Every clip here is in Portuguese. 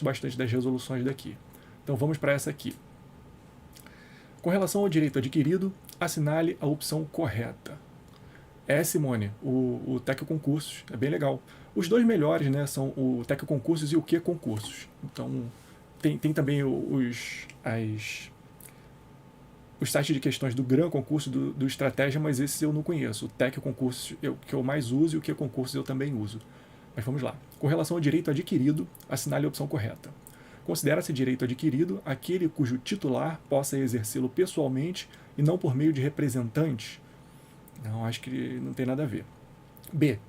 bastante das resoluções daqui. Então vamos para essa aqui. Com relação ao direito adquirido, assinale a opção correta. Simone, o TEC Concursos, é bem legal. Os dois melhores, né, são o TEC Concursos e o Q Concursos. Então, tem também os sites de questões do Gran Concurso, do Estratégia, mas esse eu não conheço. O TEC Concursos é o que eu mais uso e o Q Concursos eu também uso. Mas vamos lá. Com relação ao direito adquirido, assinale a opção correta. Considera-se direito adquirido aquele cujo titular possa exercê-lo pessoalmente e não por meio de representantes. Não, acho que não tem nada a ver. B.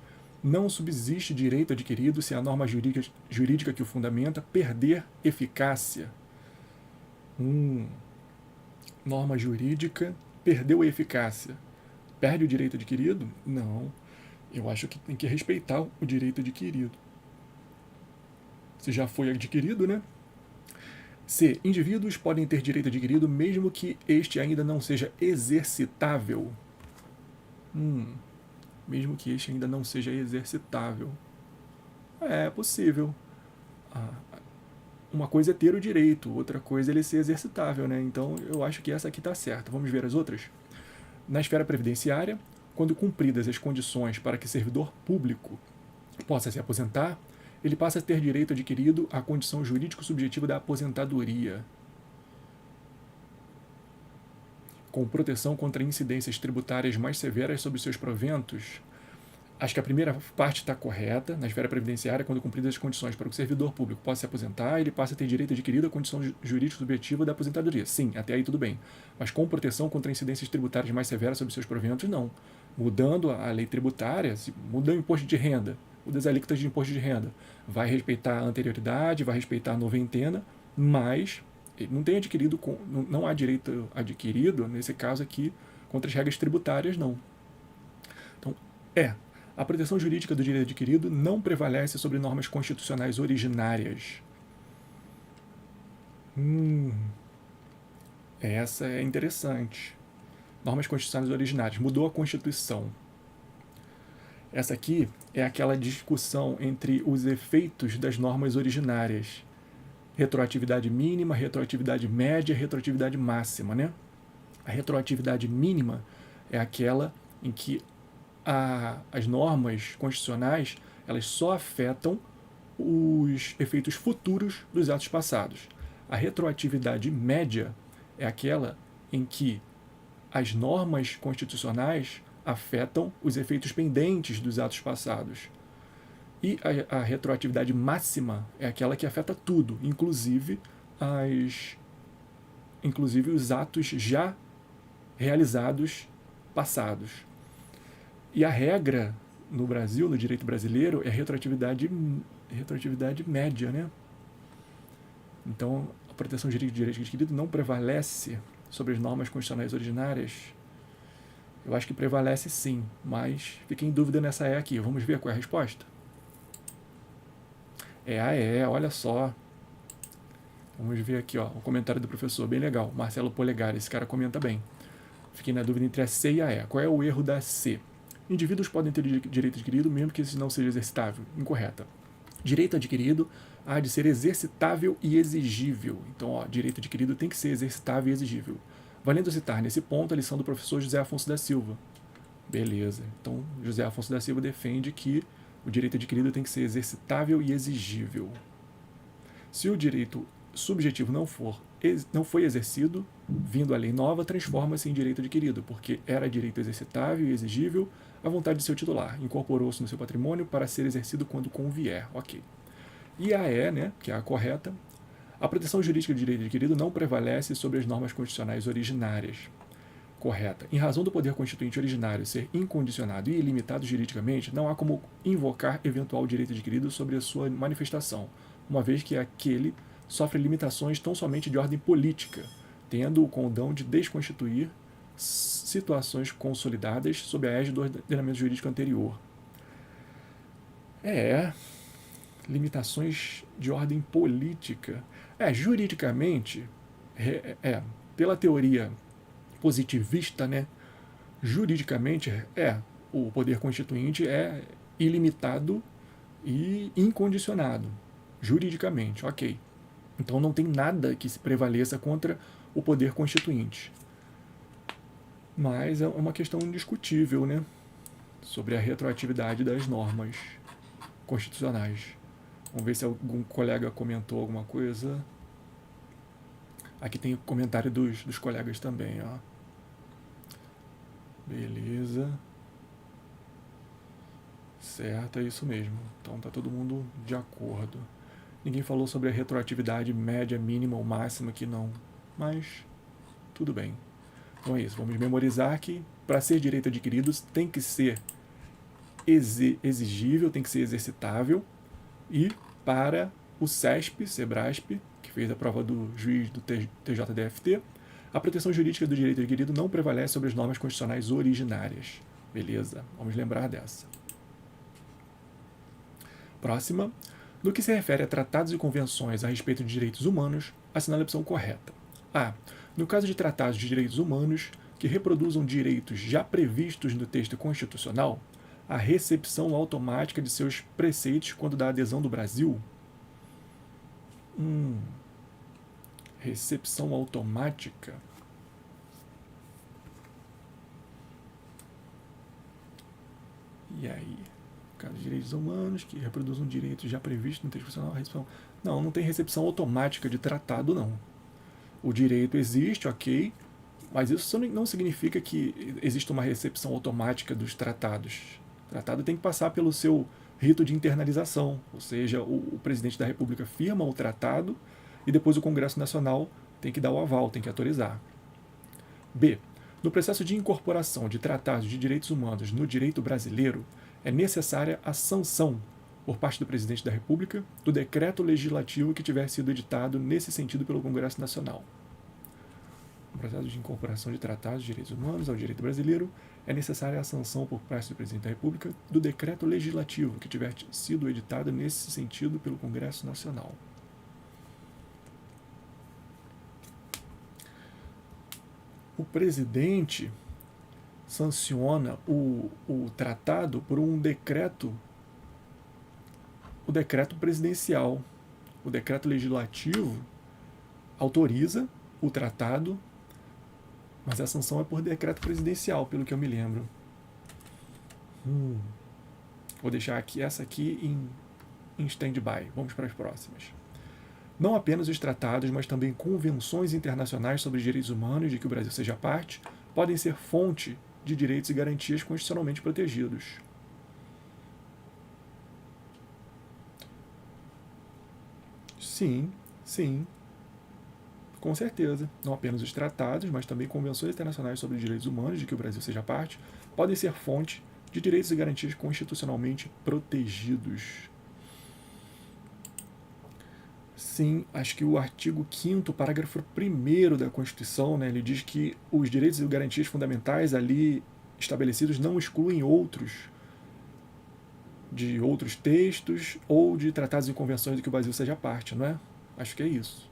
Não subsiste direito adquirido se a norma jurídica que o fundamenta perder eficácia. Norma jurídica perdeu a eficácia. Perde o direito adquirido? Não. Eu acho que tem que respeitar o direito adquirido. Se já foi adquirido, né? C. Indivíduos podem ter direito adquirido mesmo que este ainda não seja exercitável. Mesmo que este ainda não seja exercitável. É possível. Uma coisa é ter o direito, outra coisa é ele ser exercitável, né? Então eu acho que essa aqui está certa. Vamos ver as outras? Na esfera previdenciária, quando cumpridas as condições para que servidor público possa se aposentar, ele passa a ter direito adquirido à condição jurídico-subjetiva da aposentadoria, com proteção contra incidências tributárias mais severas sobre seus proventos. Acho que a primeira parte está correta. Na esfera previdenciária, quando cumpridas as condições para que o servidor público possa se aposentar, ele passa a ter direito adquirido à condição jurídico-subjetiva da aposentadoria. Sim, até aí tudo bem. Mas com proteção contra incidências tributárias mais severas sobre seus proventos, não. Mudando a lei tributária, se muda o imposto de renda, muda as alíquotas de imposto de renda, vai respeitar a anterioridade, vai respeitar a noventena, mas ele não tem adquirido, não há direito adquirido, nesse caso aqui, contra as regras tributárias, não. Então, a proteção jurídica do direito adquirido não prevalece sobre normas constitucionais originárias. Essa é interessante. Normas constitucionais originárias. Mudou a Constituição. Essa aqui é aquela discussão entre os efeitos das normas originárias. Retroatividade mínima, retroatividade média, retroatividade máxima, né? A retroatividade mínima é aquela em que as normas constitucionais elas só afetam os efeitos futuros dos atos passados. A retroatividade média é aquela em que as normas constitucionais afetam os efeitos pendentes dos atos passados. E a retroatividade máxima é aquela que afeta tudo, inclusive os atos já realizados passados. E a regra no Brasil, no direito brasileiro, é retroatividade média, né? Então, a proteção jurídica do direito adquirido não prevalece sobre as normas constitucionais originárias. Eu acho que prevalece sim, mas fiquei em dúvida nessa aqui. Vamos ver qual é a resposta? Olha só. Vamos ver aqui, ó, o comentário do professor, bem legal. Marcelo Polegar, esse cara comenta bem. Fiquei na dúvida entre a C e a E. Qual é o erro da C? Indivíduos podem ter direito adquirido mesmo que esse não seja exercitável. Incorreta. Direito adquirido há de ser exercitável e exigível. Então, ó, direito adquirido tem que ser exercitável e exigível. Valendo citar nesse ponto a lição do professor José Afonso da Silva. Beleza. Então, José Afonso da Silva defende que o direito adquirido tem que ser exercitável e exigível. Se o direito subjetivo não foi exercido, vindo a lei nova, transforma-se em direito adquirido, porque era direito exercitável e exigível à vontade de seu titular. Incorporou-se no seu patrimônio para ser exercido quando convier. Ok. E a E, né, que é a correta, a proteção jurídica do direito adquirido não prevalece sobre as normas constitucionais originárias. Correta. Em razão do poder constituinte originário ser incondicionado e ilimitado juridicamente, não há como invocar eventual direito adquirido sobre a sua manifestação, uma vez que aquele sofre limitações tão somente de ordem política, tendo o condão de desconstituir situações consolidadas sob a égide do ordenamento jurídico anterior. Limitações de ordem política. Juridicamente, pela teoria positivista, né, juridicamente, o poder constituinte é ilimitado e incondicionado. juridicamente, ok. Então não tem nada que se prevaleça contra o poder constituinte. Mas é uma questão indiscutível, né? Sobre a retroatividade das normas constitucionais. Vamos ver se algum colega comentou alguma coisa. Aqui tem o comentário dos colegas também, ó. Beleza. Certo, é isso mesmo. Então tá todo mundo de acordo. Ninguém falou sobre a retroatividade média, mínima ou máxima aqui não. Mas tudo bem. Então é isso. Vamos memorizar que para ser direito adquirido tem que ser exigível, tem que ser exercitável. E para o CESP, SEBRASP, que fez a prova do juiz do TJDFT, a proteção jurídica do direito adquirido não prevalece sobre as normas constitucionais originárias. Beleza, vamos lembrar dessa. Próxima. No que se refere a tratados e convenções a respeito de direitos humanos, assinale a opção correta. A. No caso de tratados de direitos humanos que reproduzam direitos já previstos no texto constitucional, a recepção automática de seus preceitos quando da adesão do Brasil. Recepção automática. E aí? Caso de direitos humanos que reproduzam direitos já previstos no texto constitucional, recepção. Não tem recepção automática de tratado, não. O direito existe, ok, mas isso não significa que exista uma recepção automática dos tratados. O tratado tem que passar pelo seu rito de internalização, ou seja, o presidente da República firma o tratado e depois o Congresso Nacional tem que dar o aval, tem que autorizar. B. No processo de incorporação de tratados de direitos humanos no direito brasileiro, é necessária a sanção, por parte do presidente da República, do decreto legislativo que tiver sido editado nesse sentido pelo Congresso Nacional. No processo de incorporação de tratados de direitos humanos ao direito brasileiro, é necessária a sanção por parte do presidente da República do decreto legislativo que tiver sido editado nesse sentido pelo Congresso Nacional. O presidente sanciona o tratado por um decreto, o decreto presidencial. O decreto legislativo autoriza o tratado, mas a sanção é por decreto presidencial, pelo que eu me lembro. Vou deixar essa aqui em stand-by. Vamos para as próximas. Não apenas os tratados, mas também convenções internacionais sobre direitos humanos de que o Brasil seja parte, podem ser fonte de direitos e garantias constitucionalmente protegidos. Sim, com certeza. Não apenas os tratados, mas também convenções internacionais sobre direitos humanos de que o Brasil seja parte, podem ser fonte de direitos e garantias constitucionalmente protegidos. Sim, acho que o artigo 5º, parágrafo 1º da Constituição, né, ele diz que os direitos e garantias fundamentais ali estabelecidos não excluem outros, de outros textos ou de tratados e convenções de que o Brasil seja parte, não é? Acho que é isso.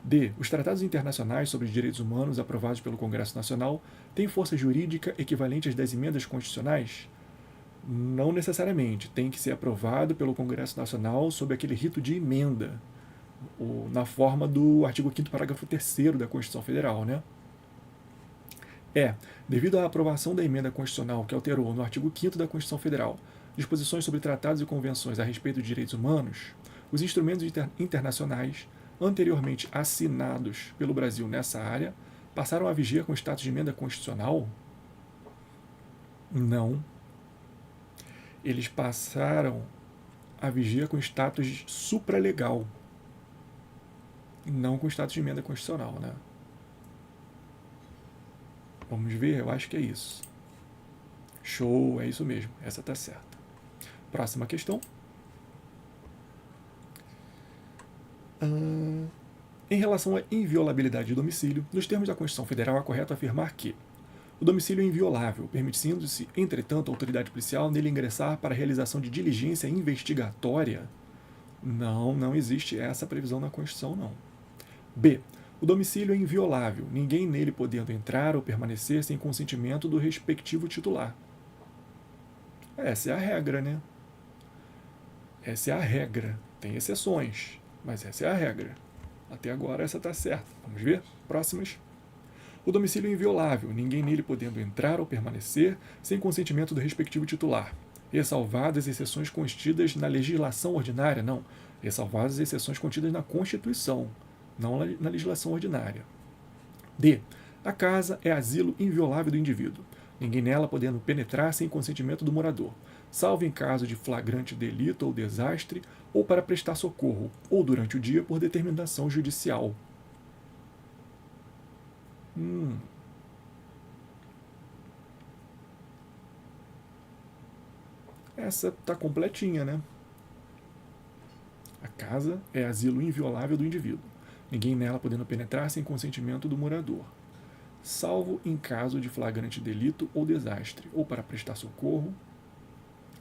D. Os tratados internacionais sobre direitos humanos aprovados pelo Congresso Nacional têm força jurídica equivalente às das emendas constitucionais? Não necessariamente. Tem que ser aprovado pelo Congresso Nacional sob aquele rito de emenda, na forma do artigo 5º, parágrafo 3º da Constituição Federal, né? Devido à aprovação da emenda constitucional que alterou no artigo 5º da Constituição Federal disposições sobre tratados e convenções a respeito de direitos humanos, os instrumentos internacionais anteriormente assinados pelo Brasil nessa área passaram a viger com status de emenda constitucional? Não. Eles passaram a viger com status supralegal, não com status de emenda constitucional, né? Vamos ver? Eu acho que é isso. Show, é isso mesmo. Essa tá certa. Próxima questão. Em relação à inviolabilidade de domicílio, nos termos da Constituição Federal é correto afirmar que o domicílio é inviolável, permitindo-se, entretanto, a autoridade policial nele ingressar para a realização de diligência investigatória? Não existe essa previsão na Constituição, não. B. O domicílio é inviolável, ninguém nele podendo entrar ou permanecer sem consentimento do respectivo titular. Essa é a regra, né? Essa é a regra. Tem exceções, mas essa é a regra. Até agora essa está certa. Vamos ver? Próximas. O domicílio é inviolável, ninguém nele podendo entrar ou permanecer sem consentimento do respectivo titular. Ressalvadas exceções contidas na legislação ordinária, não. Ressalvadas exceções contidas na Constituição, não na legislação ordinária. D. A casa é asilo inviolável do indivíduo, ninguém nela podendo penetrar sem consentimento do morador, salvo em caso de flagrante delito ou desastre, ou para prestar socorro, ou durante o dia por determinação judicial. Essa tá completinha, né? A casa é asilo inviolável do indivíduo, ninguém nela podendo penetrar sem consentimento do morador, salvo em caso de flagrante delito ou desastre, ou para prestar socorro.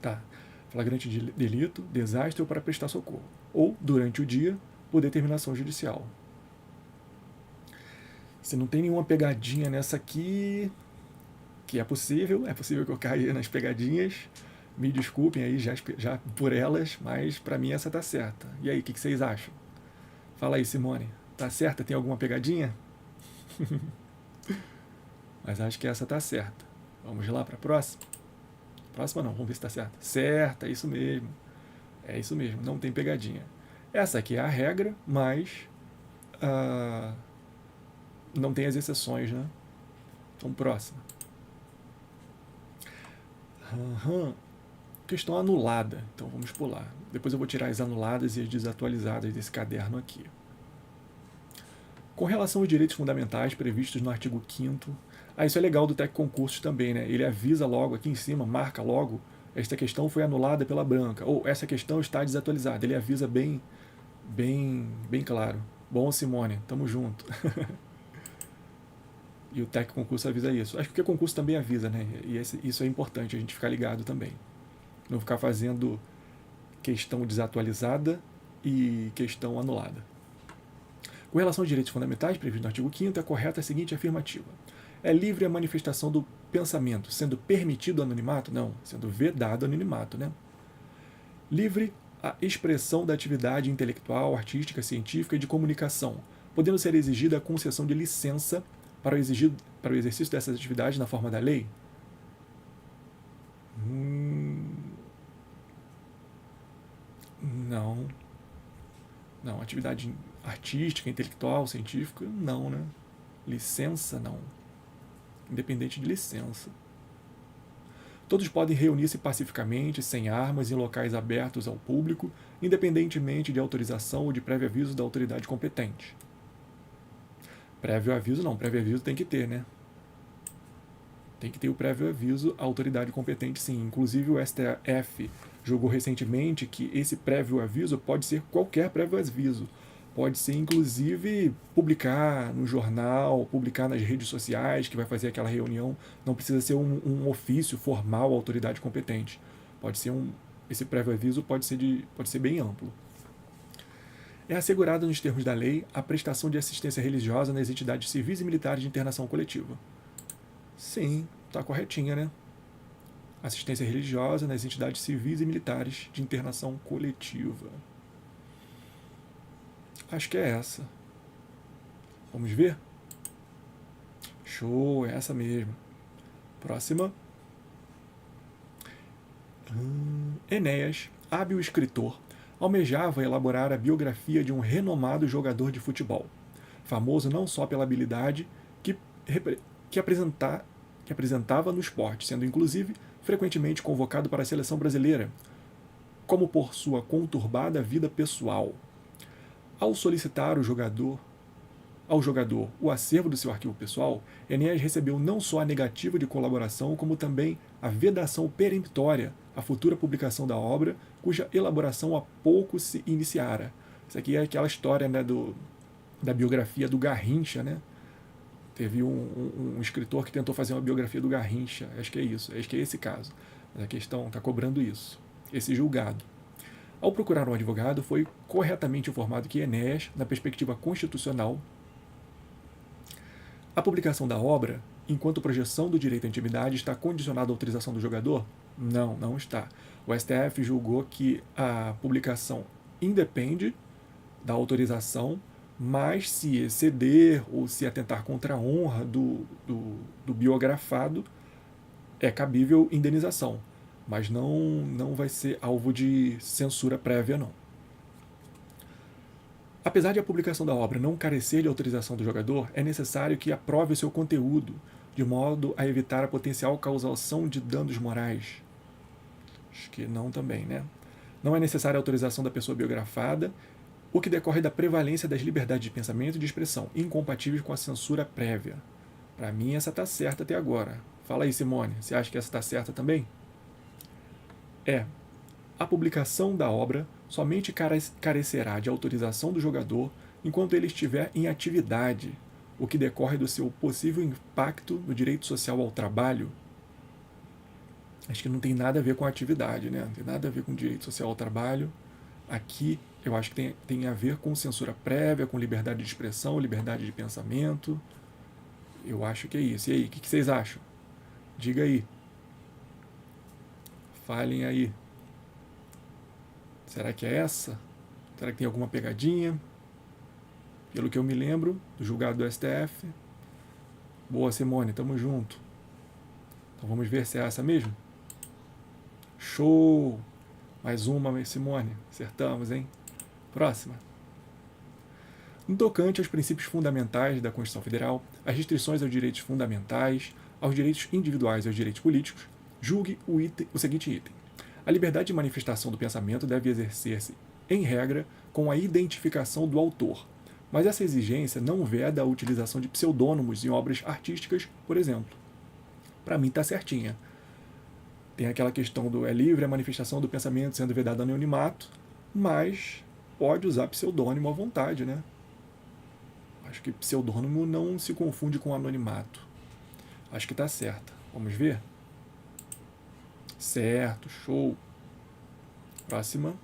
Tá. Flagrante de delito, desastre ou para prestar socorro, ou durante o dia por determinação judicial. Se não tem nenhuma pegadinha nessa aqui, que é possível que eu caia nas pegadinhas, me desculpem aí já por elas, mas para mim essa tá certa. E aí, o que vocês acham? Fala aí, Simone. Tá certa? Tem alguma pegadinha? Mas acho que essa tá certa. Vamos lá para a próxima? Próxima não, vamos ver se tá certa. Certa, é isso mesmo. É isso mesmo, não tem pegadinha. Essa aqui é a regra, mas não tem as exceções, né? Então, próxima. Questão anulada. Então, vamos pular. Depois eu vou tirar as anuladas e as desatualizadas desse caderno aqui. Com relação aos direitos fundamentais previstos no artigo 5º, isso é legal do TEC Concursos também, né? Ele avisa logo aqui em cima, marca logo, esta questão foi anulada pela branca, ou essa questão está desatualizada. Ele avisa bem claro. Bom, Simone, tamo junto. E o TEC Concurso avisa isso. Acho que o concurso também avisa, né? E isso é importante, a gente ficar ligado também. Não ficar fazendo questão desatualizada e questão anulada. Com relação aos direitos fundamentais previstos no artigo 5º, é correta a seguinte afirmativa. É livre a manifestação do pensamento, sendo permitido o anonimato? Não, sendo vedado o anonimato, né? Livre a expressão da atividade intelectual, artística, científica e de comunicação, podendo ser exigida a concessão de licença para o exercício dessas atividades na forma da lei? Não. Não, atividade artística, intelectual, científica, não, né? Licença, não. Independente de licença. Todos podem reunir-se pacificamente, sem armas, em locais abertos ao público, independentemente de autorização ou de prévio aviso da autoridade competente. Prévio aviso não, prévio aviso tem que ter, né? Tem que ter o prévio aviso à autoridade competente, sim. Inclusive o STF julgou recentemente que esse prévio aviso pode ser qualquer prévio aviso. Pode ser, inclusive, publicar no jornal, publicar nas redes sociais, que vai fazer aquela reunião. Não precisa ser um ofício formal à autoridade competente. Pode ser esse prévio aviso pode ser bem amplo. É assegurada nos termos da lei a prestação de assistência religiosa nas entidades civis e militares de internação coletiva. Sim, está corretinha, né? Assistência religiosa nas entidades civis e militares de internação coletiva. Acho que é essa. Vamos ver? Show, é essa mesmo. Próxima. Enéas, hábil escritor, almejava elaborar a biografia de um renomado jogador de futebol, famoso não só pela habilidade que apresentava no esporte, sendo inclusive frequentemente convocado para a seleção brasileira, como por sua conturbada vida pessoal. Ao solicitar ao jogador o acervo do seu arquivo pessoal, Enéas recebeu não só a negativa de colaboração, como também a vedação peremptória à futura publicação da obra, cuja elaboração há pouco se iniciara. Isso aqui é aquela história, né, da biografia do Garrincha, né? Teve um escritor que tentou fazer uma biografia do Garrincha, acho que é isso, acho que é esse caso. Mas a questão está cobrando isso, esse julgado. Ao procurar um advogado, foi corretamente informado que Enéas, na perspectiva constitucional, a publicação da obra, enquanto projeção do direito à intimidade, está condicionada à autorização do jogador? Não, não está. O STF julgou que a publicação independe da autorização, mas se exceder ou se atentar contra a honra do biografado, é cabível indenização, mas não vai ser alvo de censura prévia, não. Apesar de a publicação da obra não carecer de autorização do jogador, é necessário que aprove o seu conteúdo, de modo a evitar a potencial causação de danos morais. Acho que não também, né? Não é necessária a autorização da pessoa biografada, o que decorre da prevalência das liberdades de pensamento e de expressão, incompatíveis com a censura prévia. Para mim, essa está certa até agora. Fala aí, Simone, você acha que essa está certa também? A publicação da obra somente carecerá de autorização do jogador enquanto ele estiver em atividade, o que decorre do seu possível impacto no direito social ao trabalho. Acho que não tem nada a ver com a atividade, né? Não tem nada a ver com direito social ao trabalho. Aqui eu acho que tem a ver com censura prévia, com liberdade de expressão, liberdade de pensamento. Eu acho que é isso. E aí, o que vocês acham? Diga aí. Falem aí. Será que é essa? Será que tem alguma pegadinha? Pelo que eu me lembro, do julgado do STF. Boa, Simone, tamo junto. Então vamos ver se é essa mesmo? Show! Mais uma, Simone. Acertamos, hein? Próxima. No tocante aos princípios fundamentais da Constituição Federal, às restrições aos direitos fundamentais, aos direitos individuais e aos direitos políticos, julgue o seguinte item. A liberdade de manifestação do pensamento deve exercer-se, em regra, com a identificação do autor, mas essa exigência não veda a utilização de pseudônimos em obras artísticas, por exemplo. Para mim está certinha. Tem aquela questão do é livre a manifestação do pensamento sendo vedado anonimato, mas pode usar pseudônimo à vontade, né? Acho que pseudônimo não se confunde com anonimato. Acho que está certa. Vamos ver? Certo, show. Próxima.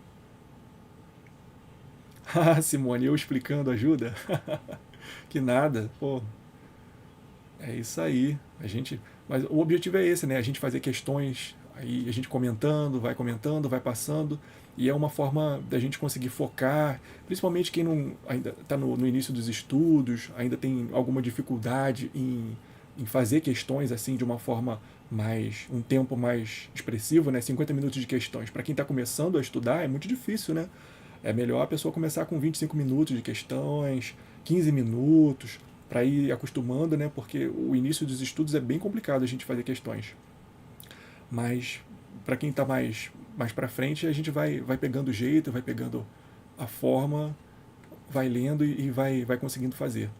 Ah, Simone, eu explicando ajuda? Que nada, pô. É isso aí. Mas o objetivo é esse, né? A gente fazer questões, aí a gente comentando, vai passando, e é uma forma da gente conseguir focar, principalmente quem não ainda está no início dos estudos, ainda tem alguma dificuldade em fazer questões assim de uma forma um tempo mais expressivo, né? 50 minutos de questões. Para quem está começando a estudar é muito difícil, né? É melhor a pessoa começar com 25 minutos de questões, 15 minutos, para ir acostumando, né? Porque o início dos estudos é bem complicado a gente fazer questões. Mas para quem está mais para frente, a gente vai pegando o jeito, vai pegando a forma, vai lendo e vai conseguindo fazer.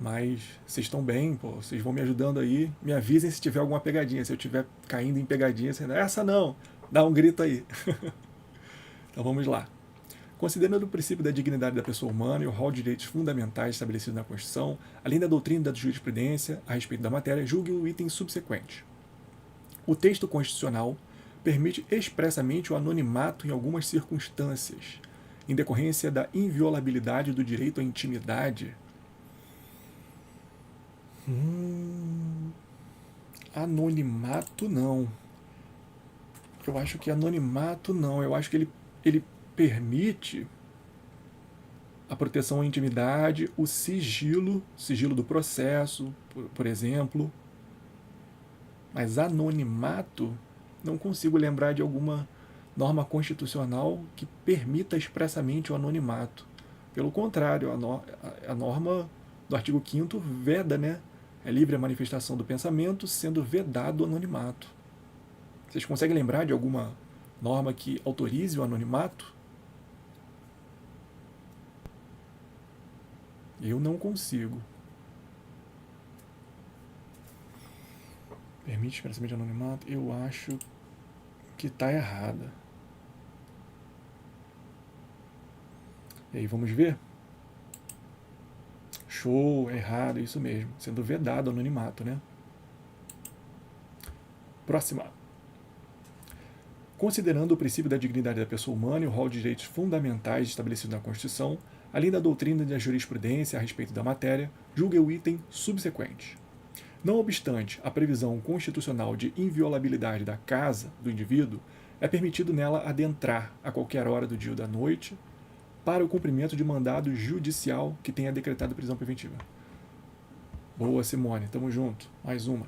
Mas vocês estão bem, pô, vocês vão me ajudando aí. Me avisem se tiver alguma pegadinha. Se eu estiver caindo em pegadinha, essa não, dá um grito aí. Então vamos lá. Considerando o princípio da dignidade da pessoa humana e o rol de direitos fundamentais estabelecido na Constituição, além da doutrina e da jurisprudência a respeito da matéria, julgue o item subsequente. O texto constitucional permite expressamente o anonimato em algumas circunstâncias, em decorrência da inviolabilidade do direito à intimidade. Anonimato não. Eu acho que anonimato não. Eu acho que ele permite a proteção à intimidade, o sigilo do processo, por exemplo. Mas anonimato, não consigo lembrar de alguma norma constitucional que permita expressamente o anonimato. Pelo contrário, a norma do artigo 5º veda, né? É livre a manifestação do pensamento, sendo vedado o anonimato. Vocês conseguem lembrar de alguma norma que autorize o anonimato? Eu não consigo. Permite expressamente o anonimato? Eu acho que está errada. E aí, vamos ver? Show, errado, isso mesmo. Sendo vedado o anonimato, né? Próxima. Considerando o princípio da dignidade da pessoa humana e o rol de direitos fundamentais estabelecido na Constituição, além da doutrina e da jurisprudência a respeito da matéria, julgue o item subsequente. Não obstante a previsão constitucional de inviolabilidade da casa do indivíduo, é permitido nela adentrar a qualquer hora do dia ou da noite para o cumprimento de mandado judicial que tenha decretado prisão preventiva. Boa, Simone, tamo junto. Mais uma.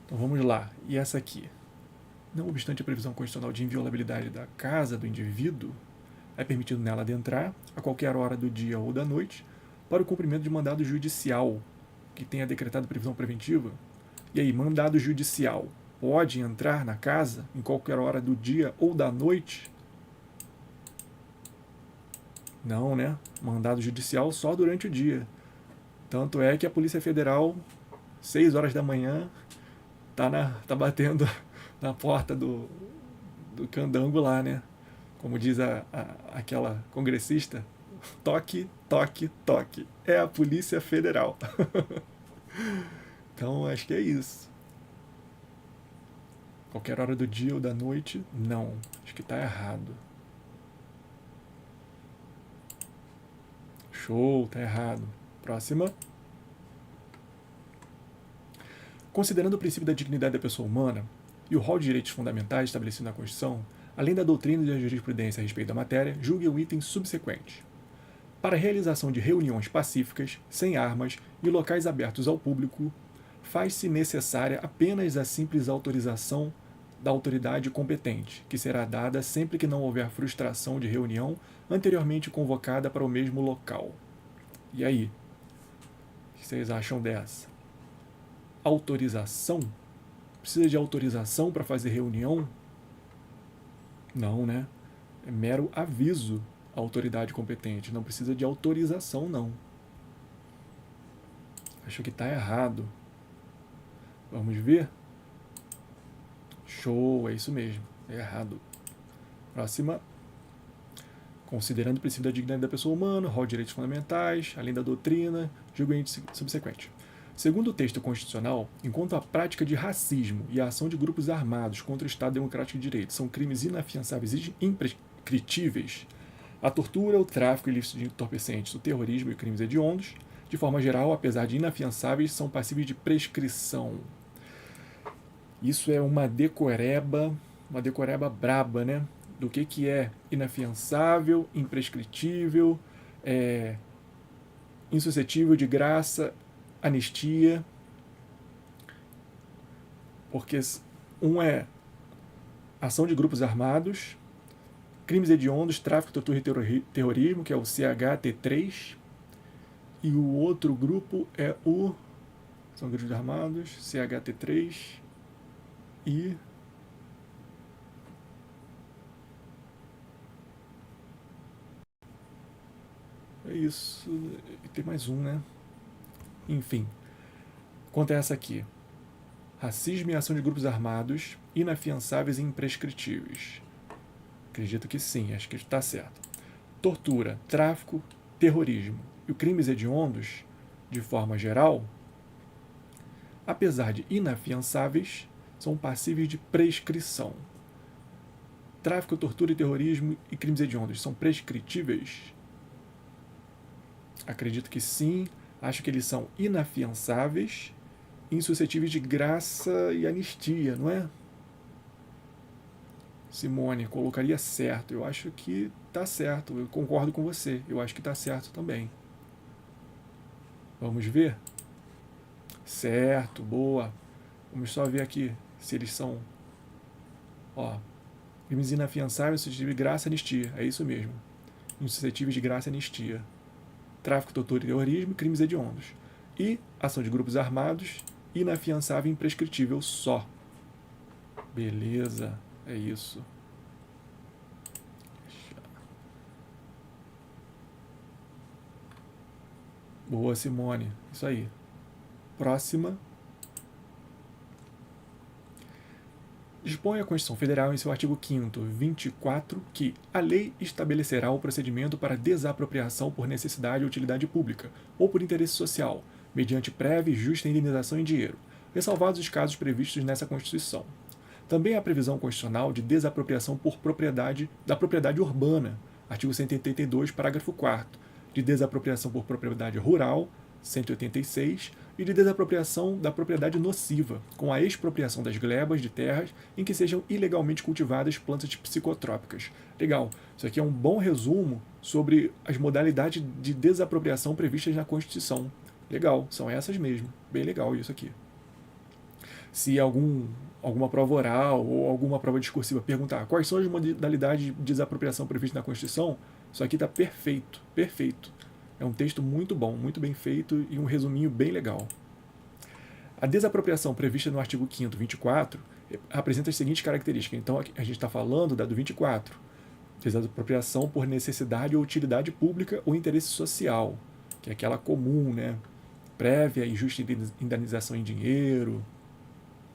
Então vamos lá. E essa aqui? Não obstante a previsão constitucional de inviolabilidade da casa do indivíduo, é permitido nela adentrar a qualquer hora do dia ou da noite para o cumprimento de mandado judicial que tenha decretado prisão preventiva. E aí, mandado judicial pode entrar na casa em qualquer hora do dia ou da noite? Não, né? Mandado judicial só durante o dia. Tanto é que a Polícia Federal, 6 horas da manhã, tá batendo na porta do candango lá, né? Como diz aquela congressista, toque, toque, toque. É a Polícia Federal. Então, acho que é isso. Qualquer hora do dia ou da noite, não. Acho que tá errado. Show, tá errado. Próxima. Considerando o princípio da dignidade da pessoa humana e o rol de direitos fundamentais estabelecido na Constituição, além da doutrina e da jurisprudência a respeito da matéria, julgue o item subsequente. Para a realização de reuniões pacíficas, sem armas e locais abertos ao público, faz-se necessária apenas a simples autorização da autoridade competente, que será dada sempre que não houver frustração de reunião anteriormente convocada para o mesmo local. E aí? O que vocês acham dessa? Autorização? Precisa de autorização para fazer reunião? Não, né? É mero aviso à autoridade competente. Não precisa de autorização, não. Acho que está errado. Vamos ver? Show, é isso mesmo. É errado. Próxima. Considerando o princípio da dignidade da pessoa humana, rol de direitos fundamentais, além da doutrina, julgamento subsequente. Segundo o texto constitucional, enquanto a prática de racismo e a ação de grupos armados contra o Estado Democrático de Direito são crimes inafiançáveis e imprescritíveis, a tortura, o tráfico ilícito de entorpecentes, o terrorismo e crimes hediondos, de forma geral, apesar de inafiançáveis, são passíveis de prescrição. Isso é uma decoreba braba, né? Do que é inafiançável, imprescritível, insuscetível de graça, anistia. Porque um é ação de grupos armados, crimes hediondos, tráfico, tortura e terrorismo, que é o CHT3, e o outro grupo é o... São grupos armados, CHT3 e... É isso. E tem mais um, né? Enfim. Quanto a essa aqui. Racismo e ação de grupos armados, inafiançáveis e imprescritíveis. Acredito que sim, acho que está certo. Tortura, tráfico, terrorismo e crimes hediondos, de forma geral, apesar de inafiançáveis, são passíveis de prescrição. Tráfico, tortura e terrorismo e crimes hediondos são prescritíveis? Acredito que sim. Acho que eles são inafiançáveis, insuscetíveis de graça e anistia, não é? Simone, colocaria certo. Eu acho que está certo. Eu concordo com você. Eu acho que está certo também. Vamos ver? Certo, boa. Vamos só ver aqui se eles são... crimes inafiançáveis, insuscetíveis de graça e anistia. É isso mesmo. Insuscetíveis de graça e anistia. Tráfico, tortura e terrorismo, crimes hediondos. E ação de grupos armados, inafiançável e imprescritível só. Beleza, é isso. Boa, Simone. Isso aí. Próxima. Dispõe a Constituição Federal, em seu artigo 5º, 24, que a lei estabelecerá o procedimento para desapropriação por necessidade ou utilidade pública, ou por interesse social, mediante prévia e justa indenização em dinheiro, ressalvados os casos previstos nessa Constituição. Também há previsão constitucional de desapropriação por da propriedade urbana, artigo 182, parágrafo 4º, de desapropriação por propriedade rural, 186, e de desapropriação da propriedade nociva, com a expropriação das glebas de terras em que sejam ilegalmente cultivadas plantas psicotrópicas. Legal, isso aqui é um bom resumo sobre as modalidades de desapropriação previstas na Constituição. Legal, são essas mesmo. Bem legal isso aqui. Se alguma prova oral ou alguma prova discursiva perguntar quais são as modalidades de desapropriação previstas na Constituição, isso aqui está perfeito, perfeito. É um texto muito bom, muito bem feito e um resuminho bem legal. A desapropriação prevista no artigo 5º, 24, apresenta as seguintes características. Então, a gente está falando da do 24. Desapropriação por necessidade ou utilidade pública ou interesse social, que é aquela comum, né? Prévia e justa indenização em dinheiro.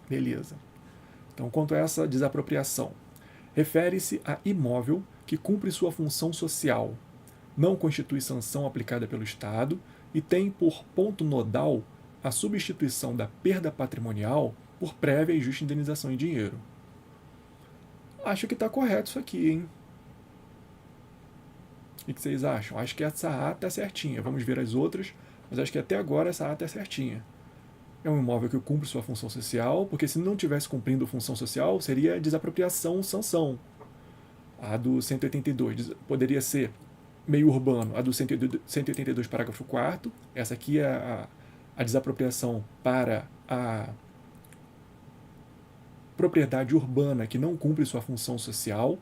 Beleza. Então, quanto a essa desapropriação, refere-se a imóvel que cumpre sua função social, não constitui sanção aplicada pelo Estado e tem por ponto nodal a substituição da perda patrimonial por prévia e justa indenização em dinheiro. Acho que está correto isso aqui, hein? O que vocês acham? Acho que essa A está certinha. Vamos ver as outras, mas acho que até agora essa A está certinha. É um imóvel que cumpre sua função social, porque se não tivesse cumprindo função social, seria desapropriação sanção. A do 182 poderia ser meio urbano, a do 182, parágrafo 4º. Essa aqui é a desapropriação para a propriedade urbana que não cumpre sua função social.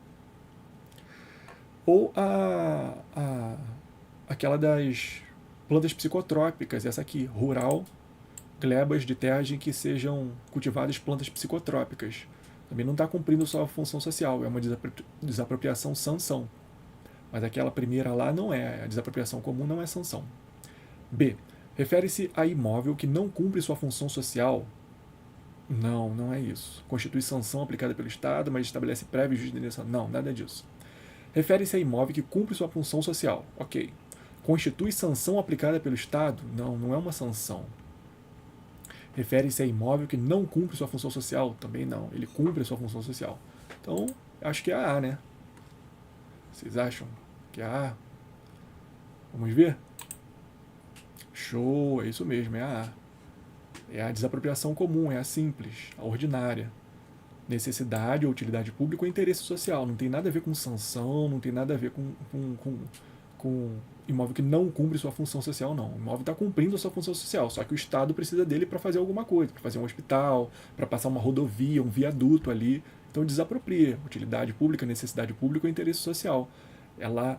Ou aquela das plantas psicotrópicas, essa aqui, rural, glebas de terras em que sejam cultivadas plantas psicotrópicas. Também não está cumprindo sua função social, é uma desapropriação sanção. Mas aquela primeira lá não é, a desapropriação comum não é sanção. B. Refere-se a imóvel que não cumpre sua função social. Não, não é isso. Constitui sanção aplicada pelo Estado, mas estabelece prévia e justa indenização. Não, nada disso. Refere-se a imóvel que cumpre sua função social. Ok. Constitui sanção aplicada pelo Estado? Não, não é uma sanção. Refere-se a imóvel que não cumpre sua função social? Também não. Ele cumpre sua função social. Então, acho que é a A, né? Vocês acham que é a A? Vamos ver? Show, é isso mesmo, é a A. É a desapropriação comum, é a simples, a ordinária. Necessidade ou utilidade pública ou interesse social. Não tem nada a ver com sanção, não tem nada a ver com imóvel que não cumpre sua função social, não. O imóvel está cumprindo a sua função social, só que o Estado precisa dele para fazer alguma coisa, para fazer um hospital, para passar uma rodovia, um viaduto ali. Então desapropria. Utilidade pública, necessidade pública ou interesse social.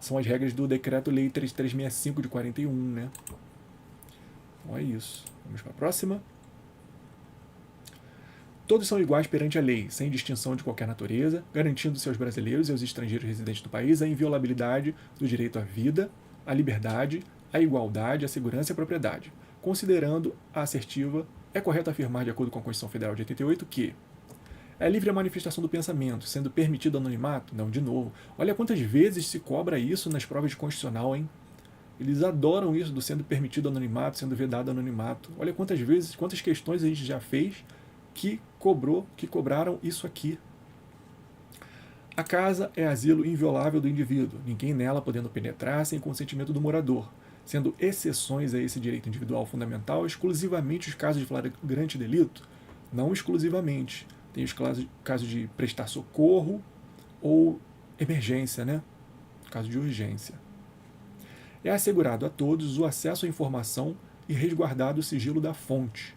São as regras do Decreto-Lei 3365 de 41, né? Então é isso. Vamos para a próxima. Todos são iguais perante a lei, sem distinção de qualquer natureza, garantindo-se aos brasileiros e aos estrangeiros residentes do país a inviolabilidade do direito à vida, à liberdade, à igualdade, à segurança e à propriedade. Considerando a assertiva, é correto afirmar, de acordo com a Constituição Federal de 88, que é livre a manifestação do pensamento, sendo permitido anonimato? Não, de novo. Olha quantas vezes se cobra isso nas provas de constitucional, hein? Eles adoram isso do sendo permitido anonimato, sendo vedado anonimato. Olha quantas vezes, quantas questões a gente já fez que cobraram isso aqui. A casa é asilo inviolável do indivíduo, ninguém nela podendo penetrar sem consentimento do morador, sendo exceções a esse direito individual fundamental exclusivamente os casos de flagrante delito? Não exclusivamente. Tem os casos de prestar socorro ou emergência, né? Caso de urgência. É assegurado a todos o acesso à informação e resguardado o sigilo da fonte,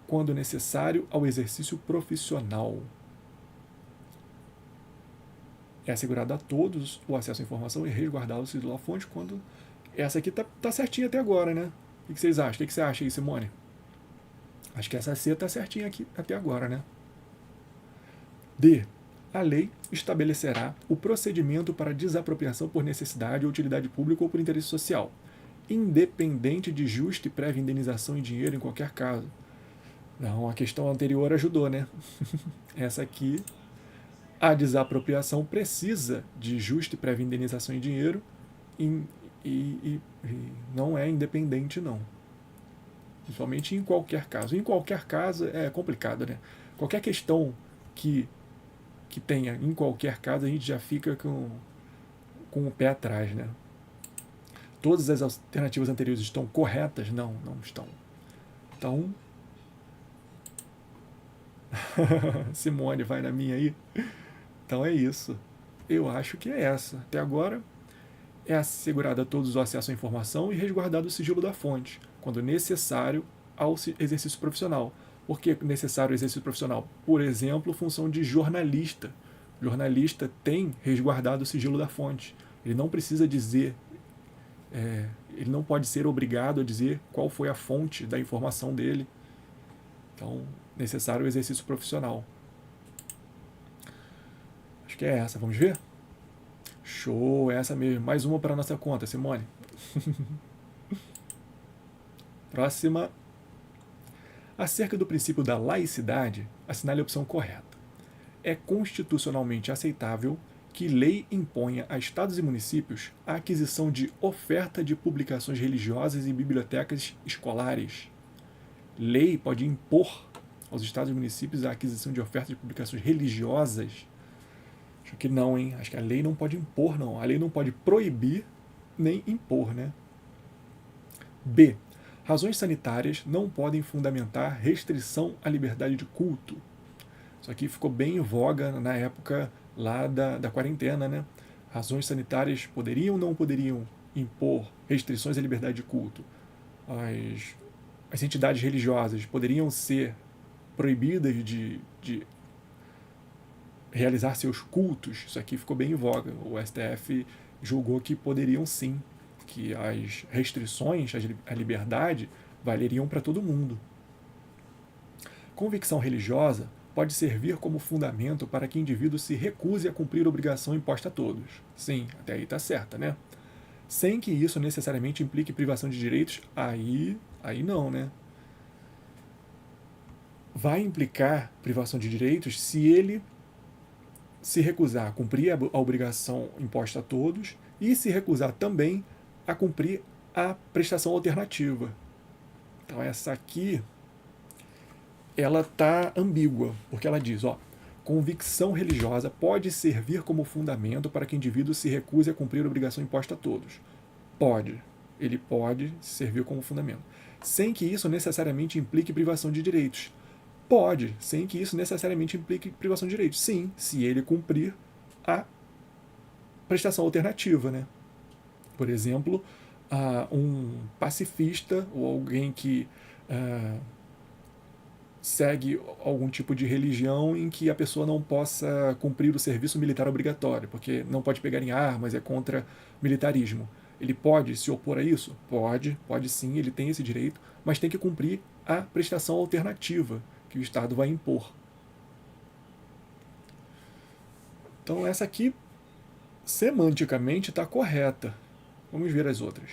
quando necessário ao exercício profissional. É assegurado a todos o acesso à informação e resguardado o sigilo da fonte quando... Essa aqui tá certinha até agora, né? O que vocês acham? O que você acha aí, Simone? Acho que essa C tá certinha aqui até agora, né? D. A lei estabelecerá o procedimento para desapropriação por necessidade ou utilidade pública ou por interesse social, independente de justa e prévia indenização em dinheiro em qualquer caso. Não, a questão anterior ajudou, né? Essa aqui, a desapropriação precisa de justa e prévia indenização em dinheiro e não é independente, não. Principalmente em qualquer caso. Em qualquer caso é complicado, né? Qualquer questão que tenha em qualquer caso, a gente já fica com o pé atrás, né? Todas as alternativas anteriores estão corretas? Não, não estão. Então, Simone, vai na minha aí. Então é isso. Eu acho que é essa. Até agora, é assegurado a todos o acesso à informação e resguardado o sigilo da fonte, quando necessário ao exercício profissional. Por que necessário ao exercício profissional? Por exemplo, função de jornalista. O jornalista tem resguardado o sigilo da fonte. Ele não precisa dizer, ele não pode ser obrigado a dizer qual foi a fonte da informação dele. Então, necessário ao exercício profissional. Acho que é essa, vamos ver? Show, é essa mesmo. Mais uma para nossa conta, Simone. Próxima. Acerca do princípio da laicidade, assinale a opção correta. É constitucionalmente aceitável que lei imponha a estados e municípios a aquisição de oferta de publicações religiosas em bibliotecas escolares. Lei pode impor aos estados e municípios a aquisição de oferta de publicações religiosas. Acho que não, hein? Acho que a lei não pode impor, não. A lei não pode proibir nem impor, né? B. Razões sanitárias não podem fundamentar restrição à liberdade de culto. Isso aqui ficou bem em voga na época lá da quarentena, né? Razões sanitárias poderiam ou não poderiam impor restrições à liberdade de culto. As entidades religiosas poderiam ser proibidas de realizar seus cultos. Isso aqui ficou bem em voga. O STF julgou que poderiam sim, que as restrições à liberdade valeriam para todo mundo. Convicção religiosa pode servir como fundamento para que o indivíduo se recuse a cumprir obrigação imposta a todos. Sim, até aí está certa, né? Sem que isso necessariamente implique privação de direitos, aí não, né? Vai implicar privação de direitos se ele se recusar a cumprir a obrigação imposta a todos e se recusar também a cumprir a prestação alternativa. Então essa aqui, ela está ambígua, porque ela diz, convicção religiosa pode servir como fundamento para que o indivíduo se recuse a cumprir a obrigação imposta a todos. Pode. Ele pode servir como fundamento. Sem que isso necessariamente implique privação de direitos. Pode, sem que isso necessariamente implique privação de direitos. Sim, se ele cumprir a prestação alternativa, né? Por exemplo, um pacifista ou alguém que segue algum tipo de religião em que a pessoa não possa cumprir o serviço militar obrigatório, porque não pode pegar em armas, é contra militarismo. Ele pode se opor a isso? Pode sim, ele tem esse direito, mas tem que cumprir a prestação alternativa que o Estado vai impor. Então essa aqui, semanticamente, está correta. Vamos ver as outras.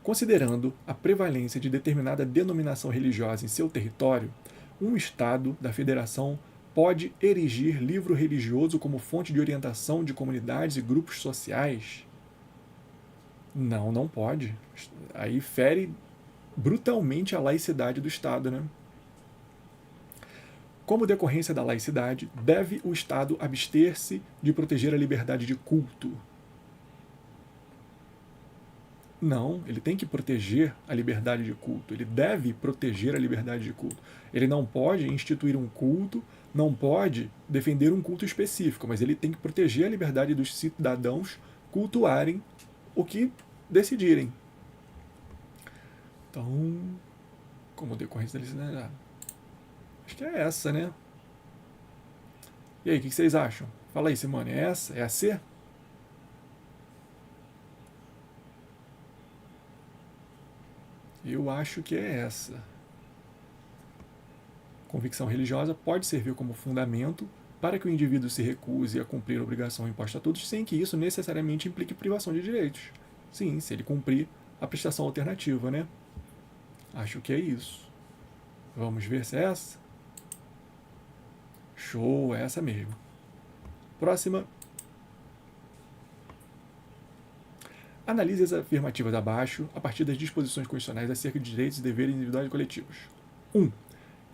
Considerando a prevalência de determinada denominação religiosa em seu território, um Estado da Federação pode erigir livro religioso como fonte de orientação de comunidades e grupos sociais? Não, não pode. Aí fere brutalmente a laicidade do Estado, né? Como decorrência da laicidade, deve o Estado abster-se de proteger a liberdade de culto? Não, ele tem que proteger a liberdade de culto. Ele deve proteger a liberdade de culto. Ele não pode instituir um culto, não pode defender um culto específico, mas ele tem que proteger a liberdade dos cidadãos cultuarem o que decidirem. Então, como decorrência da laicidade, acho que é essa, né? E aí, o que vocês acham? Fala aí, Simone, é essa? É a C? Eu acho que é essa. Convicção religiosa pode servir como fundamento para que o indivíduo se recuse a cumprir a obrigação imposta a todos, sem que isso necessariamente implique privação de direitos. Sim, se ele cumprir a prestação alternativa, né? Acho que é isso. Vamos ver se é essa? Show, é essa mesmo. Próxima. Analise as afirmativas abaixo a partir das disposições constitucionais acerca de direitos e deveres individuais e coletivos. 1.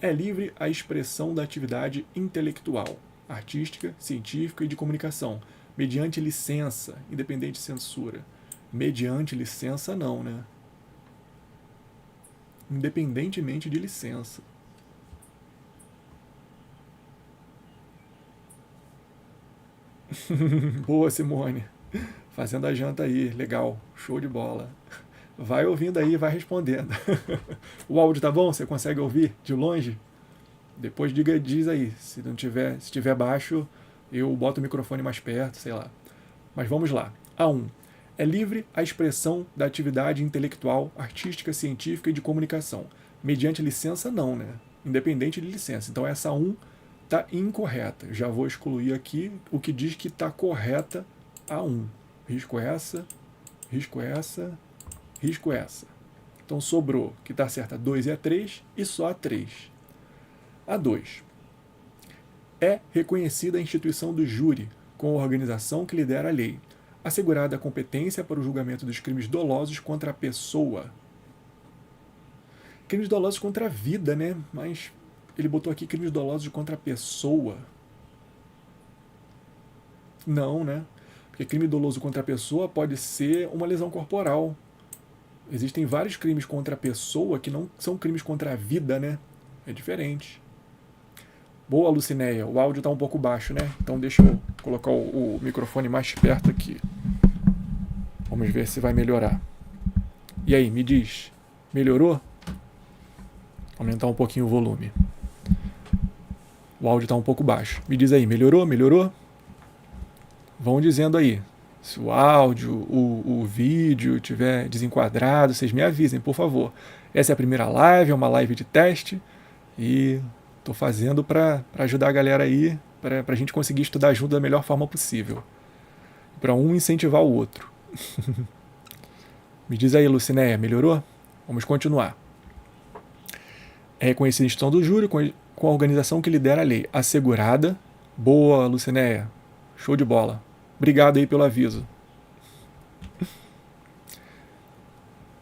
É livre a expressão da atividade intelectual, artística, científica e de comunicação, mediante licença, independente de censura. Mediante licença, não, né? Independentemente de licença. Boa, Simone. Fazendo a janta aí, legal, show de bola. Vai ouvindo aí, vai respondendo. O áudio tá bom? Você consegue ouvir de longe? Depois diz aí, se tiver baixo, eu boto o microfone mais perto, sei lá. Mas vamos lá. A1. É livre a expressão da atividade intelectual, artística, científica e de comunicação. Mediante licença, não, né? Independente de licença. Então essa 1 está incorreta. Já vou excluir aqui o que diz que está correta a 1. Risco essa, risco essa, risco essa. Então sobrou que está certa a 2 e a 3 e só a 3. A 2. É reconhecida a instituição do júri com a organização que lidera a lei, assegurada a competência para o julgamento dos crimes dolosos contra a pessoa. Crimes dolosos contra a vida, né? Mas ele botou aqui crimes dolosos contra a pessoa. Não, né? Porque crime doloso contra a pessoa pode ser uma lesão corporal. Existem vários crimes contra a pessoa que não são crimes contra a vida, né? É diferente. Boa, Lucinéia. O áudio está um pouco baixo, né? Então deixa eu colocar o microfone mais perto aqui. Vamos ver se vai melhorar. E aí, me diz. Melhorou? Aumentar um pouquinho o volume. O áudio está um pouco baixo. Me diz aí, melhorou? Melhorou? Vão dizendo aí. Se o áudio, o vídeo estiver desenquadrado, vocês me avisem, por favor. Essa é a primeira live, é uma live de teste. E estou fazendo para ajudar a galera aí, para a gente conseguir estudar junto da melhor forma possível. Para um incentivar o outro. Me diz aí, Lucinéia, melhorou? Vamos continuar. É reconhecida a instituição do júri com a organização que lidera a lei. Assegurada. Boa, Lucinéia. Show de bola. Obrigado aí pelo aviso.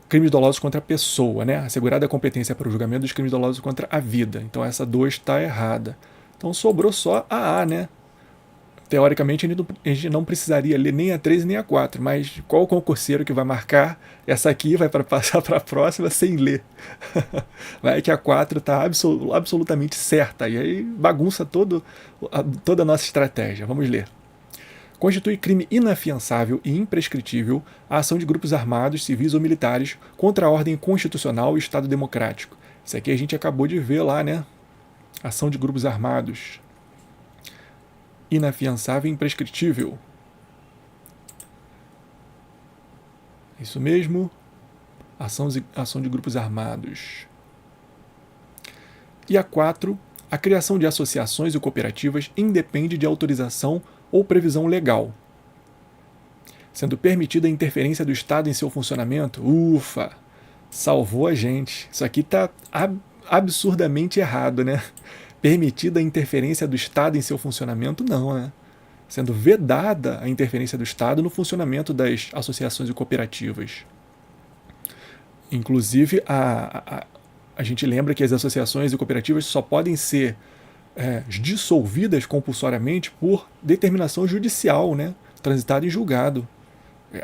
Crimes dolosos contra a pessoa, né? Assegurada a competência para o julgamento dos crimes dolosos contra a vida. Então essa 2 está errada. Então sobrou só a A, né? Teoricamente a gente não precisaria ler nem a 3 nem a 4, mas qual o concurseiro que vai marcar essa aqui vai passar para a próxima sem ler? Vai que a 4 está absolutamente certa e aí bagunça toda a nossa estratégia. Vamos ler. Constitui crime inafiançável e imprescritível a ação de grupos armados, civis ou militares contra a ordem constitucional e Estado democrático. Isso aqui a gente acabou de ver lá, né? Ação de grupos armados. Inafiançável e imprescritível. Isso mesmo. Ação de grupos armados. E a 4. A criação de associações e cooperativas independe de autorização ou previsão legal. Sendo permitida a interferência do Estado em seu funcionamento, ufa, salvou a gente. Isso aqui está absurdamente errado, né? Permitida a interferência do Estado em seu funcionamento, não, né? Sendo vedada a interferência do Estado no funcionamento das associações e cooperativas. Inclusive, a gente lembra que as associações e cooperativas só podem ser dissolvidas compulsoriamente por determinação judicial, né? Transitada em julgado.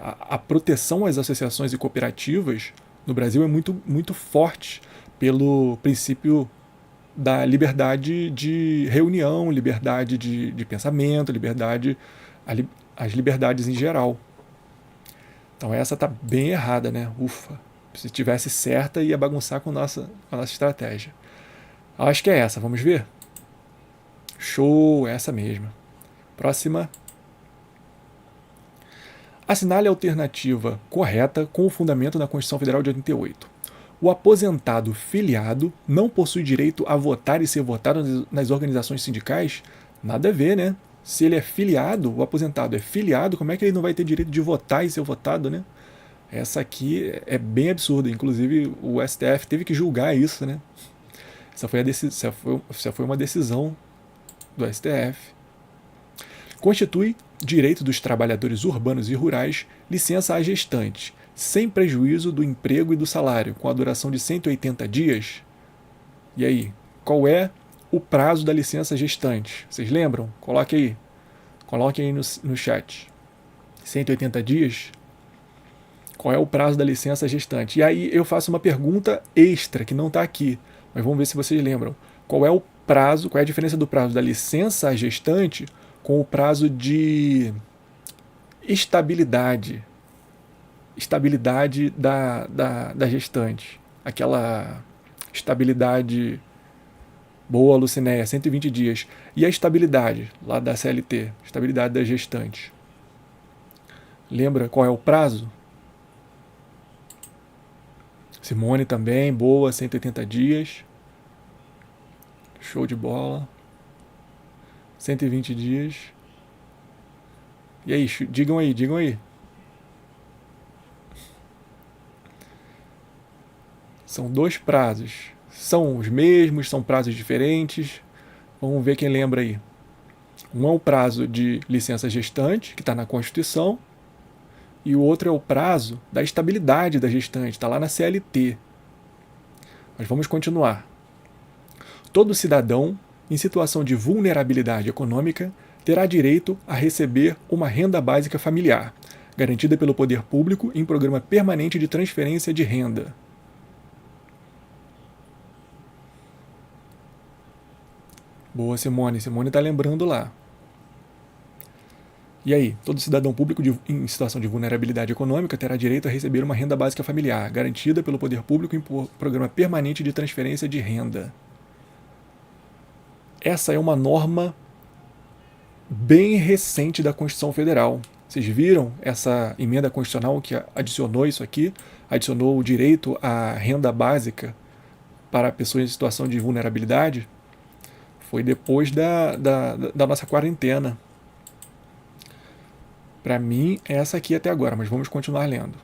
A proteção às associações e cooperativas no Brasil é muito, muito forte pelo princípio da liberdade de reunião, liberdade de pensamento, as liberdades em geral. Então essa está bem errada, né? Ufa. Se tivesse certa, ia bagunçar com a nossa estratégia. Acho que é essa, vamos ver? Show, essa mesmo. Próxima. Assinale a alternativa correta com o fundamento na Constituição Federal de 88. O aposentado filiado não possui direito a votar e ser votado nas organizações sindicais? Nada a ver, né? Se ele é filiado, o aposentado é filiado, como é que ele não vai ter direito de votar e ser votado, né? Essa aqui é bem absurda. Inclusive, o STF teve que julgar isso, né? Essa foi uma decisão do STF. Constitui direito dos trabalhadores urbanos e rurais licença à gestante, sem prejuízo do emprego e do salário, com a duração de 180 dias. E aí, qual é o prazo da licença gestante? Vocês lembram? Coloque aí no chat. 180 dias? Qual é o prazo da licença gestante? E aí eu faço uma pergunta extra, que não está aqui, mas vamos ver se vocês lembram. Qual é o prazo, qual é a diferença do prazo da licença gestante com o prazo de estabilidade? Estabilidade da gestante. Aquela estabilidade boa, Lucinéia, 120 dias. E a estabilidade lá da CLT, estabilidade da gestante. Lembra qual é o prazo? Simone também, boa, 180 dias. Show de bola. 120 dias. E aí, digam aí, digam aí. São 2 prazos. São os mesmos, são prazos diferentes. Vamos ver quem lembra aí. Um é o prazo de licença gestante, que está na Constituição, e o outro é o prazo da estabilidade da gestante, está lá na CLT. Mas vamos continuar. Todo cidadão em situação de vulnerabilidade econômica terá direito a receber uma renda básica familiar, garantida pelo poder público em programa permanente de transferência de renda. Boa, Simone. Simone está lembrando lá. E aí, todo cidadão público em situação de vulnerabilidade econômica terá direito a receber uma renda básica familiar, garantida pelo poder público em programa permanente de transferência de renda. Essa é uma norma bem recente da Constituição Federal. Vocês viram essa emenda constitucional que adicionou isso aqui? Adicionou o direito à renda básica para pessoas em situação de vulnerabilidade? Foi depois da nossa quarentena. Para mim, é essa aqui até agora, mas vamos continuar lendo.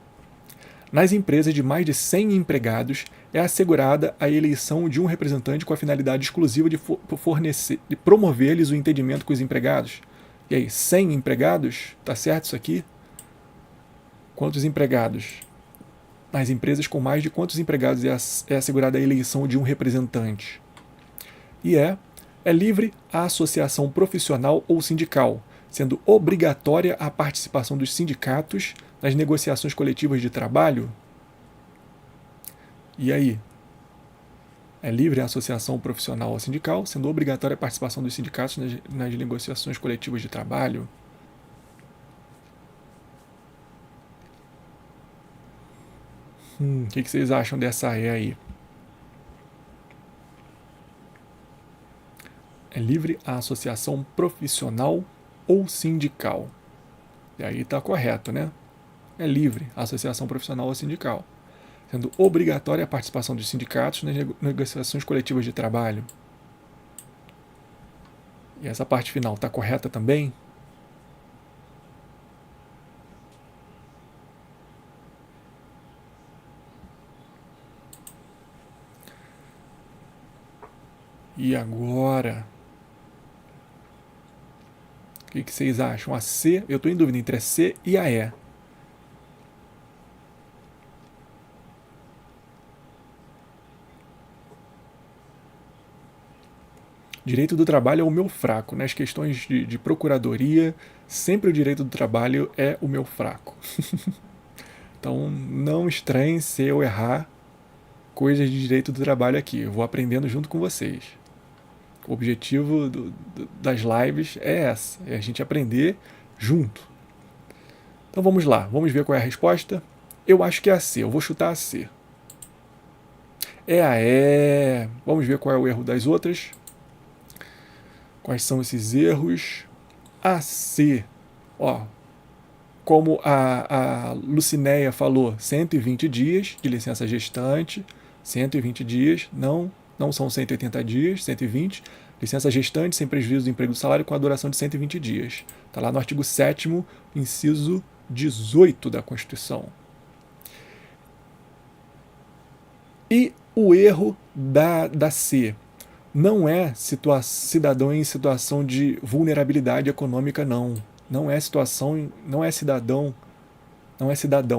Nas empresas de mais de 100 empregados, é assegurada a eleição de um representante com a finalidade exclusiva de promover-lhes o entendimento com os empregados. E aí, 100 empregados? Tá certo isso aqui? Quantos empregados? Nas empresas com mais de quantos empregados é assegurada a eleição de um representante? E é livre a associação profissional ou sindical, sendo obrigatória a participação dos sindicatos nas negociações coletivas de trabalho? E aí? É livre a associação profissional ou sindical, sendo obrigatória a participação dos sindicatos nas negociações coletivas de trabalho? O que vocês acham dessa aí? É livre a associação profissional ou sindical? E aí está correto, né? É livre a associação profissional ou sindical, sendo obrigatória a participação dos sindicatos nas negociações coletivas de trabalho. E essa parte final está correta também? E agora? O que vocês acham? A C, eu estou em dúvida entre a C e a E. Direito do trabalho é o meu fraco. Nas questões de procuradoria, sempre o direito do trabalho é o meu fraco. Então, não estranhem se eu errar coisas de direito do trabalho aqui. Eu vou aprendendo junto com vocês. O objetivo das lives é essa, é a gente aprender junto. Então vamos lá, vamos ver qual é a resposta. Eu acho que é a C, eu vou chutar a C. É a E. Vamos ver qual é o erro das outras. Quais são esses erros? A C. Ó, como a Lucinéia falou, 120 dias de licença gestante, 120 dias, não são 180 dias, 120. Licença gestante sem prejuízo do emprego do salário com a duração de 120 dias. Está lá no artigo 7º, inciso 18 da Constituição. E o erro da C não é cidadão em situação de vulnerabilidade econômica, não. Não é cidadão,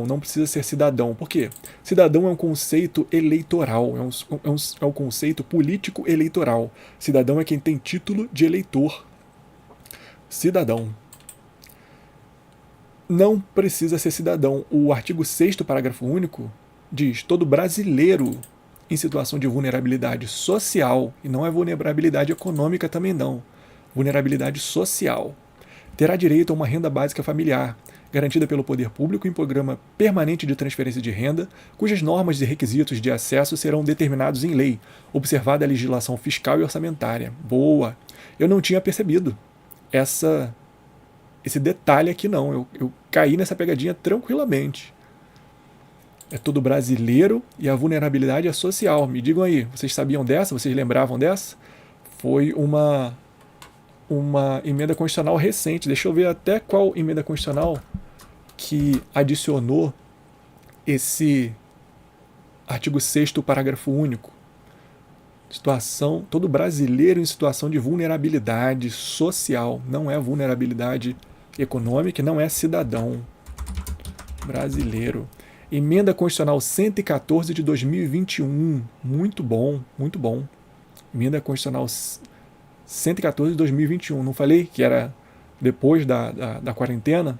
não precisa ser cidadão. Por quê? Cidadão é um conceito eleitoral, é um conceito político eleitoral. Cidadão é quem tem título de eleitor. Cidadão. não precisa ser cidadão. O artigo 6º, parágrafo único, diz: todo brasileiro em situação de vulnerabilidade social, e não é vulnerabilidade econômica também não, vulnerabilidade social, terá direito a uma renda básica familiar, garantida pelo poder público em programa permanente de transferência de renda, cujas normas e requisitos de acesso serão determinados em lei, observada a legislação fiscal e orçamentária. Boa! Eu não tinha percebido esse detalhe aqui não, eu caí nessa pegadinha tranquilamente. É todo brasileiro e a vulnerabilidade é social. Me digam aí, vocês sabiam dessa? Vocês lembravam dessa? Foi uma emenda constitucional recente. Deixa eu ver até qual emenda constitucional que adicionou esse artigo 6º, parágrafo único. Todo brasileiro em situação de vulnerabilidade social, não é vulnerabilidade econômica, não é cidadão brasileiro. Emenda Constitucional 114 de 2021, muito bom, muito bom. Emenda Constitucional 114 de 2021, não falei que era depois da quarentena?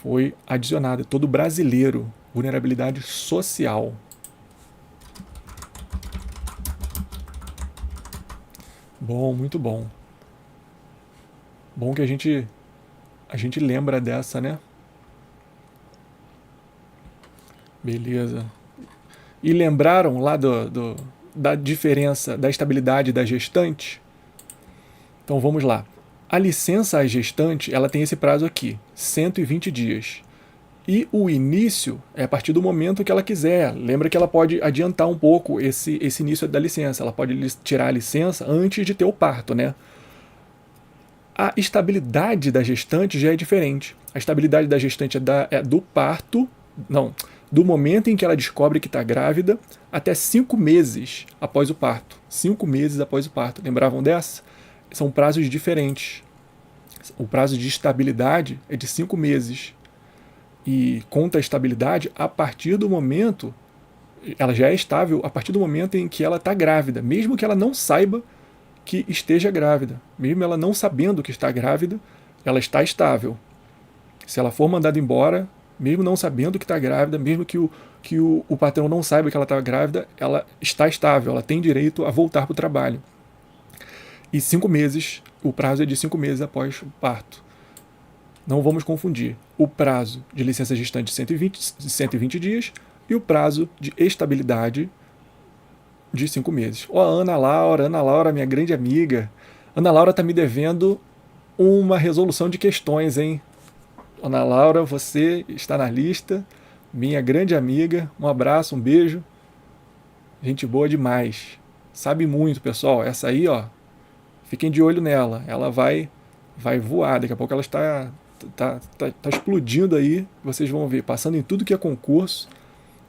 Foi adicionado, todo brasileiro, vulnerabilidade social. Bom, muito bom. Bom que a gente lembra dessa, né? Beleza. E lembraram lá da diferença da estabilidade da gestante? Então vamos lá. A licença à gestante, ela tem esse prazo aqui, 120 dias. E o início é a partir do momento que ela quiser. Lembra que ela pode adiantar um pouco esse início da licença. Ela pode tirar a licença antes de ter o parto, né? A estabilidade da gestante já é diferente. A estabilidade da gestante é do parto, não, do momento em que ela descobre que está grávida até 5 meses após o parto. 5 meses após o parto. Lembravam dessa? São prazos diferentes. O prazo de estabilidade é de 5 meses. E conta a estabilidade a partir do momento, ela já é estável a partir do momento em que ela está grávida, mesmo que ela não saiba que esteja grávida. Mesmo ela não sabendo que está grávida, ela está estável. Se ela for mandada embora, mesmo não sabendo que está grávida, mesmo que o patrão não saiba que ela está grávida, ela está estável, ela tem direito a voltar para o trabalho. E 5 meses, o prazo é de 5 meses após o parto. Não vamos confundir o prazo de licença gestante de 120 dias e o prazo de estabilidade de 5 meses. Ó, Ana Laura, minha grande amiga. Ana Laura está me devendo uma resolução de questões, hein? Ana Laura, você está na lista, minha grande amiga. Um abraço, um beijo. Gente boa demais. Sabe muito, pessoal. Essa aí, ó, fiquem de olho nela. Ela vai voar. Daqui a pouco ela está explodindo aí. Vocês vão ver, passando em tudo que é concurso.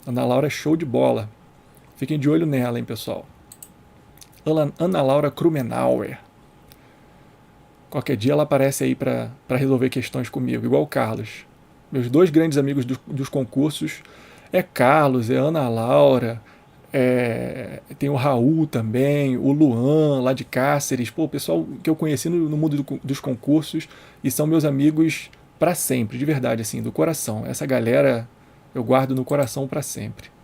Ana Laura é show de bola. Fiquem de olho nela, hein, pessoal. Ana Laura Krumenauer. Qualquer dia ela aparece aí para resolver questões comigo, igual o Carlos. Meus 2 grandes amigos dos concursos é Carlos, é Ana Laura, tem o Raul também, o Luan, lá de Cáceres. Pô, o pessoal que eu conheci no mundo dos concursos e são meus amigos para sempre, de verdade, assim, do coração. Essa galera eu guardo no coração para sempre.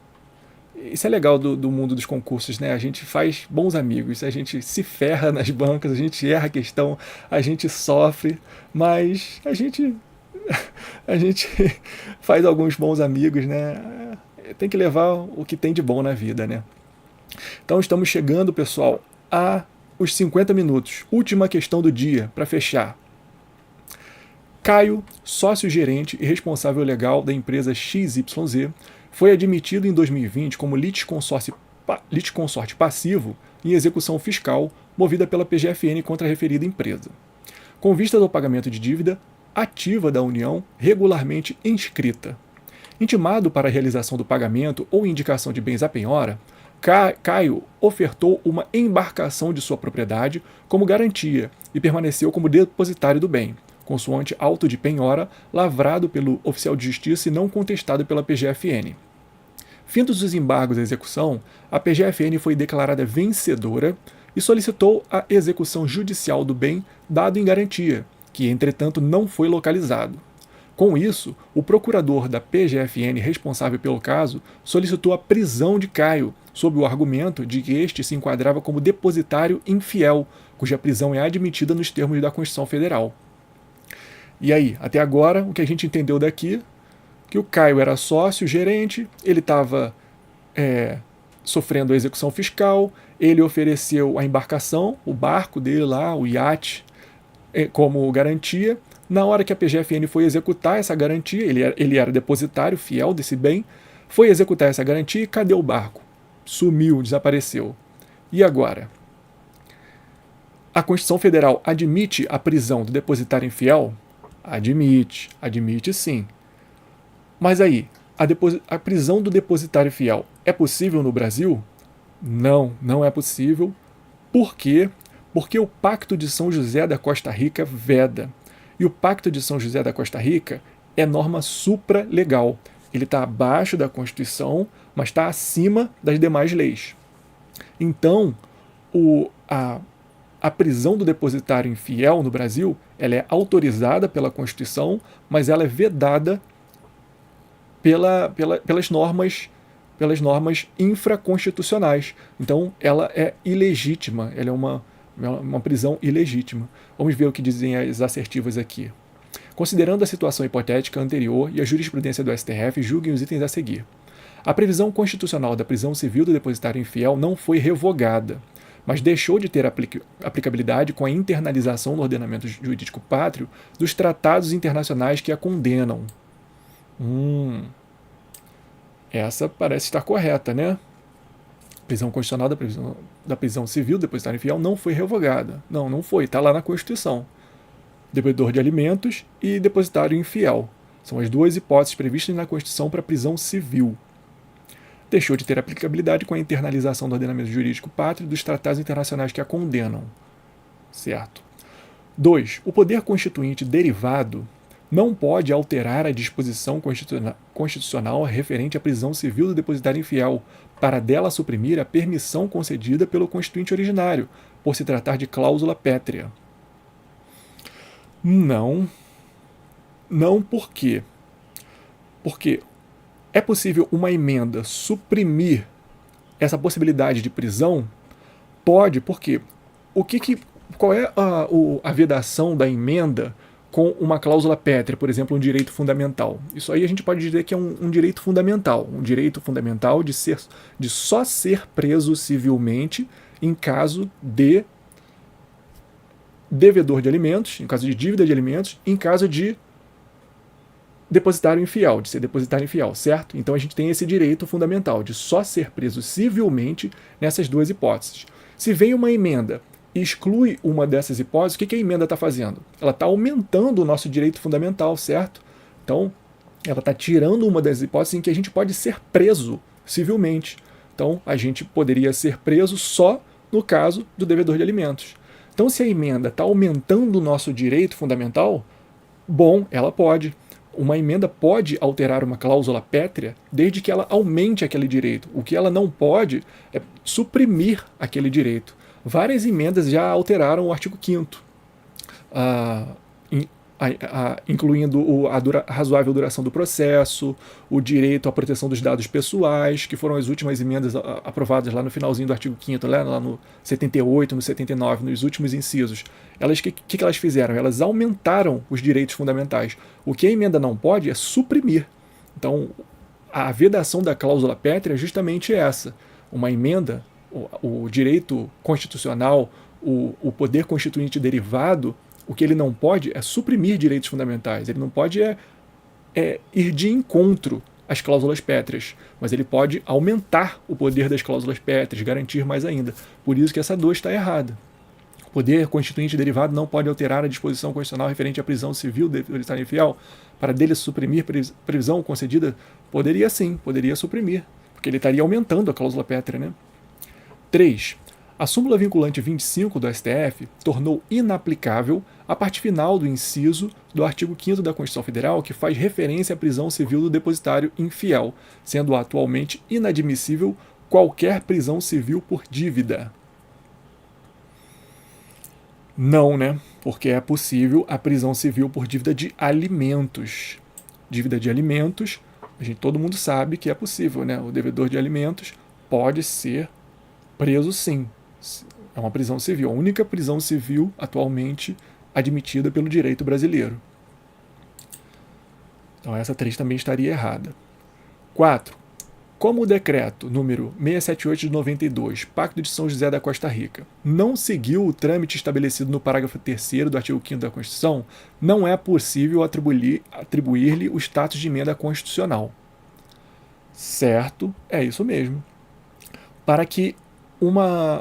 Isso é legal do mundo dos concursos, né? A gente faz bons amigos, a gente se ferra nas bancas, a gente erra a questão, a gente sofre, mas a gente faz alguns bons amigos, né? Tem que levar o que tem de bom na vida, né? Então estamos chegando, pessoal, aos 50 minutos. Última questão do dia, para fechar. Caio, sócio-gerente e responsável legal da empresa XYZ, foi admitido em 2020 como litisconsorte passivo em execução fiscal movida pela PGFN contra a referida empresa. Com vistas ao pagamento de dívida ativa da União regularmente inscrita. Intimado para a realização do pagamento ou indicação de bens à penhora, Caio ofertou uma embarcação de sua propriedade como garantia e permaneceu como depositário do bem, consoante auto de penhora lavrado pelo oficial de justiça e não contestado pela PGFN. Findos os embargos à execução, a PGFN foi declarada vencedora e solicitou a execução judicial do bem dado em garantia, que, entretanto, não foi localizado. Com isso, o procurador da PGFN responsável pelo caso solicitou a prisão de Caio, sob o argumento de que este se enquadrava como depositário infiel, cuja prisão é admitida nos termos da Constituição Federal. E aí, até agora, o que a gente entendeu daqui, que o Caio era sócio, gerente, ele estava sofrendo a execução fiscal, ele ofereceu a embarcação, o barco dele lá, o iate, como garantia. Na hora que a PGFN foi executar essa garantia, ele era depositário fiel desse bem, foi executar essa garantia e cadê o barco? Sumiu, desapareceu. E agora? A Constituição Federal admite a prisão do depositário infiel? Admite sim. Mas aí, a prisão do depositário fiel é possível no Brasil? Não, não é possível. Por quê? Porque o Pacto de São José da Costa Rica veda. E o Pacto de São José da Costa Rica é norma supralegal. Ele está abaixo da Constituição, mas está acima das demais leis. Então, a prisão do depositário infiel no Brasil, ela é autorizada pela Constituição, mas ela é vedada pelas normas infraconstitucionais. Então, ela é ilegítima, ela é uma prisão ilegítima. Vamos ver o que dizem as assertivas aqui. Considerando a situação hipotética anterior e a jurisprudência do STF, julguem os itens a seguir. A previsão constitucional da prisão civil do depositário infiel não foi revogada, mas deixou de ter aplicabilidade com a internalização no ordenamento jurídico pátrio dos tratados internacionais que a condenam. Essa parece estar correta, né? Prisão constitucional da prisão civil do depositário infiel não foi revogada. Não foi, está lá na Constituição. Devedor de alimentos e depositário infiel. São as duas hipóteses previstas na Constituição para prisão civil. Deixou de ter aplicabilidade com a internalização do ordenamento jurídico pátrio dos tratados internacionais que a condenam. Certo. 2. O poder constituinte derivado não pode alterar a disposição constitucional referente à prisão civil do depositário infiel, para dela suprimir a permissão concedida pelo constituinte originário, por se tratar de cláusula pétrea. Não. Não por quê? Porque é possível uma emenda suprimir essa possibilidade de prisão? Pode, porque qual é a vedação da emenda com uma cláusula pétrea, por exemplo, um direito fundamental? Isso aí a gente pode dizer que é um direito fundamental de só ser preso civilmente em caso de devedor de alimentos, em caso de dívida de alimentos, em caso de depositário infiel, de ser depositário infiel, certo? Então a gente tem esse direito fundamental de só ser preso civilmente nessas duas hipóteses. Se vem uma emenda e exclui uma dessas hipóteses, o que a emenda está fazendo? Ela está aumentando o nosso direito fundamental, certo? Então, ela está tirando uma das hipóteses em que a gente pode ser preso civilmente. Então, a gente poderia ser preso só no caso do devedor de alimentos. Então, se a emenda está aumentando o nosso direito fundamental, bom, ela pode. Uma emenda pode alterar uma cláusula pétrea desde que ela aumente aquele direito. O que ela não pode é suprimir aquele direito. Várias emendas já alteraram o artigo 5º, incluindo a razoável duração do processo, o direito à proteção dos dados pessoais, que foram as últimas emendas aprovadas lá no finalzinho do artigo 5º, lá no 78, no 79, nos últimos incisos. O que elas fizeram? Elas aumentaram os direitos fundamentais. O que a emenda não pode é suprimir. Então, a vedação da cláusula pétrea é justamente essa. Uma emenda, o direito constitucional, o poder constituinte derivado, o que ele não pode é suprimir direitos fundamentais. Ele não pode ir de encontro às cláusulas pétreas, mas ele pode aumentar o poder das cláusulas pétreas, garantir mais ainda. Por isso que essa 2 está errada. O poder constituinte derivado não pode alterar a disposição constitucional referente à prisão civil do depositário infiel para dele suprimir prisão concedida. Poderia sim, poderia suprimir, porque ele estaria aumentando a cláusula pétrea, né? 3. A súmula vinculante 25 do STF tornou inaplicável a parte final do inciso do artigo 5º da Constituição Federal, que faz referência à prisão civil do depositário infiel, sendo atualmente inadmissível qualquer prisão civil por dívida. Não, né? Porque é possível a prisão civil por dívida de alimentos. Dívida de alimentos, todo mundo sabe que é possível, né? O devedor de alimentos pode ser preso, sim. É uma prisão civil, a única prisão civil atualmente admitida pelo direito brasileiro. Então essa 3 também estaria errada. 4. Como o decreto número 678 de 92, Pacto de São José da Costa Rica, não seguiu o trâmite estabelecido no parágrafo 3º do artigo 5º da Constituição, não é possível atribuir-lhe o status de emenda constitucional. Certo, é isso mesmo. Para que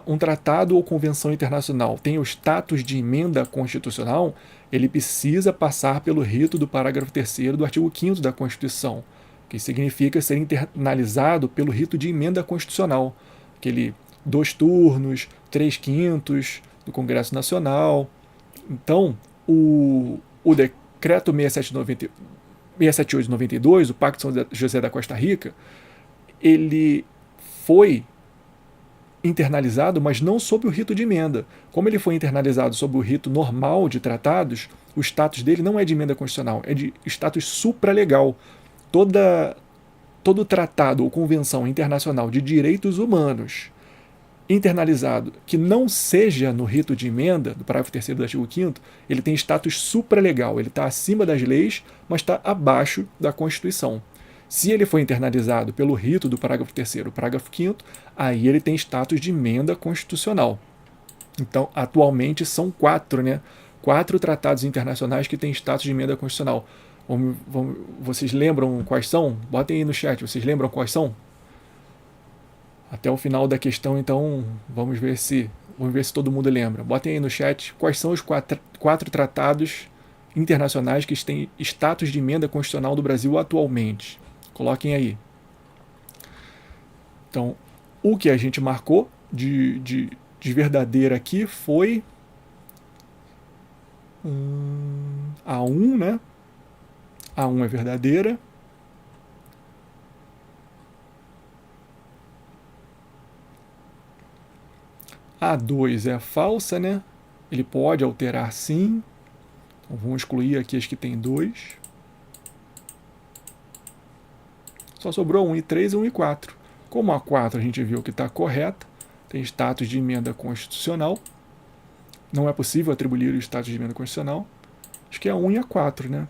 um tratado ou convenção internacional tenha o status de emenda constitucional, ele precisa passar pelo rito do parágrafo 3º do artigo 5º da Constituição, que significa ser internalizado pelo rito de emenda constitucional, aquele 2 turnos, 3/5 do Congresso Nacional. Então, o decreto 678 de 92, o Pacto de São José da Costa Rica, ele foi internalizado, mas não sob o rito de emenda. Como ele foi internalizado sob o rito normal de tratados, o status dele não é de emenda constitucional, é de status supralegal. Todo tratado ou convenção internacional de direitos humanos internalizado que não seja no rito de emenda, do parágrafo 3º do artigo 5º, ele tem status supralegal, ele está acima das leis, mas está abaixo da Constituição. Se ele foi internalizado pelo rito do parágrafo 3º, parágrafo 5º, aí ele tem status de emenda constitucional. Então, atualmente são 4, né? 4 tratados internacionais que têm status de emenda constitucional. Vocês lembram quais são? Botem aí no chat, vocês lembram quais são? Até o final da questão, então, vamos ver se todo mundo lembra. Botem aí no chat quais são os 4 tratados internacionais que têm status de emenda constitucional do Brasil atualmente. Coloquem aí. Então, o que a gente marcou de verdadeira aqui foi a 1, né? A 1 é verdadeira. A 2 é falsa, né? Ele pode alterar sim. Então, vamos excluir aqui as que tem 2. Só sobrou 1 e 3 e 1 e 4. Como a 4 a gente viu que está correta, tem status de emenda constitucional. Não é possível atribuir o status de emenda constitucional. Acho que é a 1 e a 4, né?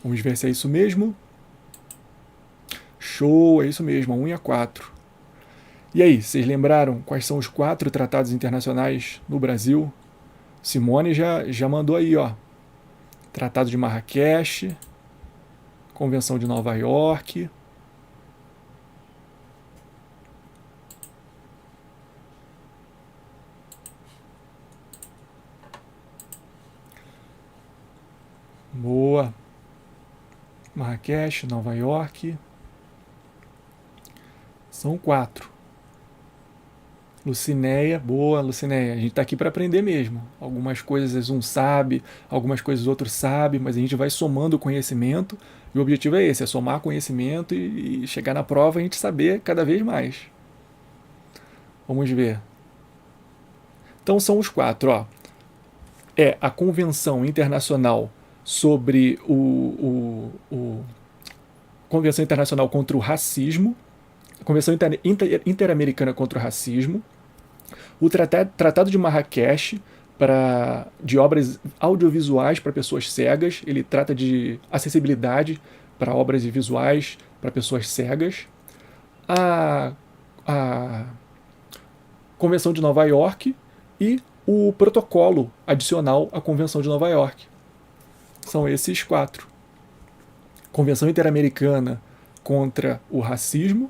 Vamos ver se é isso mesmo. Show, é isso mesmo, a 1 e a 4. E aí, vocês lembraram quais são os 4 tratados internacionais no Brasil? Simone já mandou aí, ó. Tratado de Marrakech, Convenção de Nova York. Boa. Marrakech, Nova York. São 4. Lucinéia, boa, Lucinéia. A gente está aqui para aprender mesmo. Algumas coisas um sabe, algumas coisas o outro sabe, mas a gente vai somando conhecimento. E o objetivo é esse, é somar conhecimento e chegar na prova e a gente saber cada vez mais. Vamos ver. Então são os 4, ó. É a Convenção Internacional sobre Convenção Internacional contra o Racismo, a Convenção Interamericana contra o Racismo, o Tratado de Marrakech de obras audiovisuais para pessoas cegas, ele trata de acessibilidade para obras visuais para pessoas cegas, a Convenção de Nova York e o protocolo adicional à Convenção de Nova York. São esses 4. Convenção Interamericana contra o Racismo,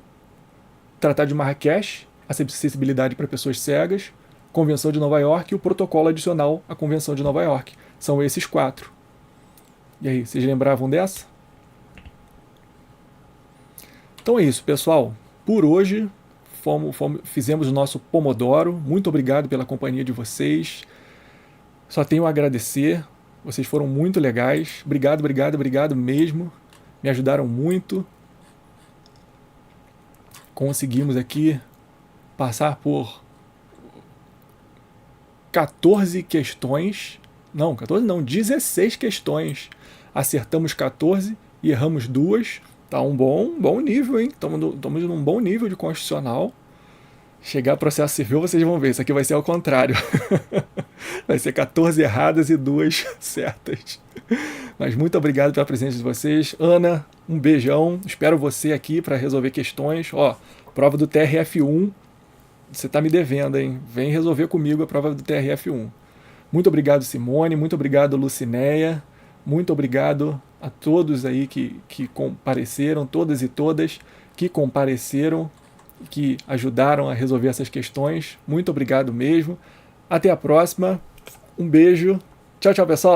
Tratado de Marrakech, acessibilidade para pessoas cegas, Convenção de Nova York e o protocolo adicional à Convenção de Nova York. São esses 4. E aí, vocês lembravam dessa? Então é isso, pessoal. Por hoje, fizemos o nosso Pomodoro. Muito obrigado pela companhia de vocês. Só tenho a agradecer. Vocês foram muito legais. Obrigado, obrigado, obrigado mesmo. Me ajudaram muito. Conseguimos aqui passar por 14 questões. Não, 14 não, 16 questões. Acertamos 14 e erramos 2. Tá um bom nível, hein? Estamos num bom nível de constitucional. Chegar a processo civil, vocês vão ver. Isso aqui vai ser ao contrário. Vai ser 14 erradas e 2 certas. Mas muito obrigado pela presença de vocês. Ana, um beijão. Espero você aqui para resolver questões. Ó, prova do TRF1. Você tá me devendo, hein? Vem resolver comigo a prova do TRF1. Muito obrigado, Simone. Muito obrigado, Lucinéia. Muito obrigado a todos aí que compareceram, todas e todas que compareceram, que ajudaram a resolver essas questões. Muito obrigado mesmo. Até a próxima. Um beijo. Tchau, tchau, pessoal.